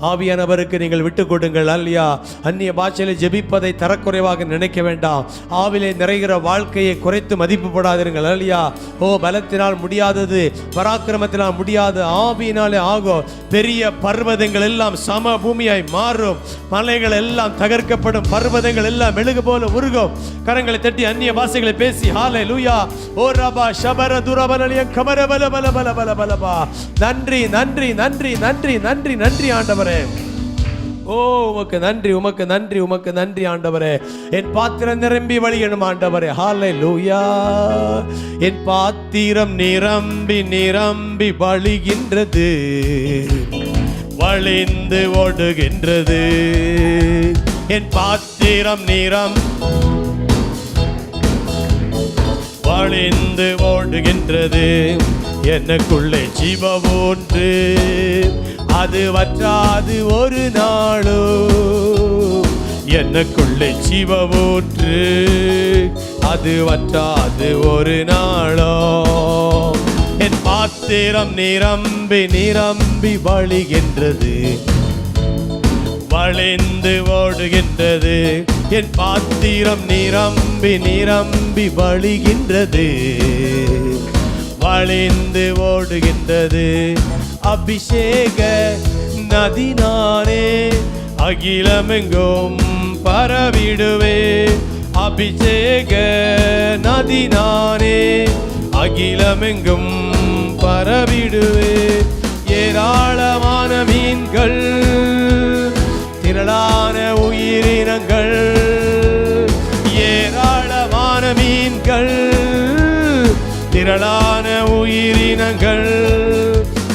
ஆவியானவருக்கு நீங்கள் விட்டு கொடுங்கள். அல்லையா, அந்நிய பாஷையில் ஜெபிப்பதை தரக்குறைவாக நினைக்க வேண்டாம். ஆவிலே நிறைகிற வாழ்க்கையை குறைத்து மதிப்பு போடாதீர்கள். அல்லையா, ஓ பலத்தினால் முடியாதது, பராக்கிரமத்தினால் முடியாது, ஆவியினாலே ஆகும். பெரிய பர்வதங்கள் எல்லாம் சம பூமியாய் மாறும், மலைகள் எல்லாம் தகர்க்கப்படும், பர்வதங்கள் எல்லாம் மெழுகு போல உருகும். கரங்களை தட்டி அந்நிய பாஷைகளை பேசி ஹல்லேலூயா. ஓ ரபா ஷபர துரபலலியம் கமர பல பல பல பல பலபா. நன்றி நன்றி நன்றி நன்றி நன்றி நன்றி ஆண்டவரே. ஓ உமக்கு நன்றி, உமக்கு நன்றி, உமக்கு நன்றி ஆண்டவரே. என் பாத்திரம் நிரம்பி வழியணும் ஆண்டவரே. ஹல்லேலூயா. என் பாத்திரம் நிரம்பி நிரம்பி வழிகின்றது, வழிந்து ஓடுகின்றது. என் பாத்திரம் வழிந்து ஓடுகின்றது. எனக்குள்ளே ஜீவ ஊற்று, அது வற்றாது ஒரு நாளோ. எனக்குள்ளே ஜீவ ஊற்று, அது வற்றாது ஒரு நாளோ. என் பாத்திரம் நிரம்பி நிரம்பி வழிகின்றது, வழிந்து ஓடுகின்றது. என் பாத்திரம் நிரம்பி நிரம்பி வழிகின்றது, வழிந்து ஓடுகின்றது. அபிஷேக நதி நானே, அகிலமெங்கும் பரவிடுவே. அபிஷேக நதி நானே, அகிலமெங்கும் பரவிடுவே. ஏராளமான மீன்கள், திரளான உயிரினங்கள், ஏராளமான மீன்கள், திரளான உயிரினங்கள்.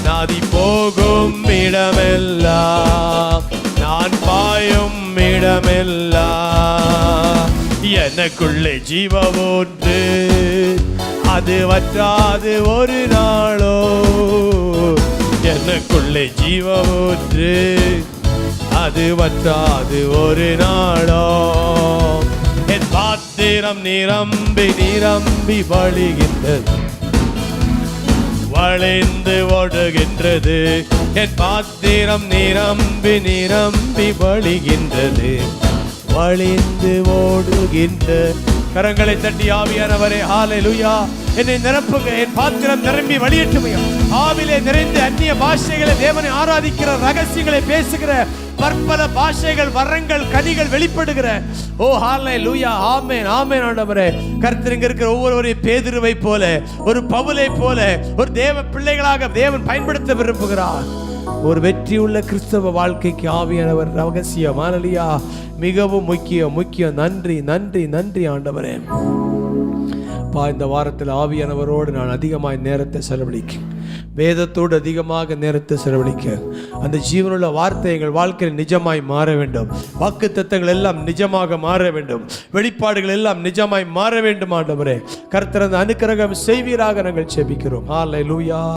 நதி போகும் இடமெல்லாம், நான் பாயும் இடமெல்லாம், எனக்குள்ளே ஜீவ ஊற்று, அது வற்றாது ஒரு நாளோ. எனக்குள்ளே ஜீவ ஊற்று, அது வற்றாது ஒரு நாளோ. என் பாத்திரம் நிரம்பி நிரம்பி வழிகின்றது, வழிந்து ஓடுகின்றது. என் பாத்திரம் நிரம்பி நிரம்பி வழிகின்றது, வழிந்து ஓடுகின்ற. கரங்களை தட்டி ஆவியானவரே, ஹல்லேலூயா, என்னை நிரப்புங்க. என் பாத்திரம் நிரம்பி வழியட்டுமையும். ஆவிலே நிறைந்து அந்நிய பாஷைகளை, தேவனை ஆராதிக்கிற ரகசியங்களை பேசுகிற பற்பல பாஷைகள், வரங்கள், கனிகள் வெளிப்படுகிற. ஓ ஹல்லேலூயா, ஆமென் ஆமென் ஆண்டவரே. கர்த்தர் இங்க இருக்கிற ஒவ்வொருவரையும் பேதுருவை போல, ஒரு பவுலை போல, ஒரு தேவ பிள்ளைகளாக தேவன் பயன்படுத்த விரும்புகிறார். ஒரு வெற்றியுள்ள கிறிஸ்தவ வாழ்க்கைக்கு ஆவியானவர் ரகசியம், ஹல்லேலூயா, மிகவும் முக்கியம். நன்றி நன்றி நன்றி ஆண்டவரே. இந்த வாரத்தில் ஆவியானவரோடு நான் அதிகமாக நேரத்தை செலவழிக்க, வேதத்தோடு அதிகமாக நேரத்தை செலவழிக்க, அந்த ஜீவனுள்ள வார்த்தை எங்கள் வாழ்க்கையில் நிஜமாய் மாற வேண்டும். வாக்குத்தத்தங்கள் எல்லாம் நிஜமாக மாற வேண்டும். வெளிப்பாடுகள் எல்லாம் நிஜமாய் மாற வேண்டும் ஆண்டவரே. கர்த்தர் அந்த அனுக்கிரகம் செய்வீராக நாங்கள் ஜெபிக்கிறோம். ஹல்லேலூயா.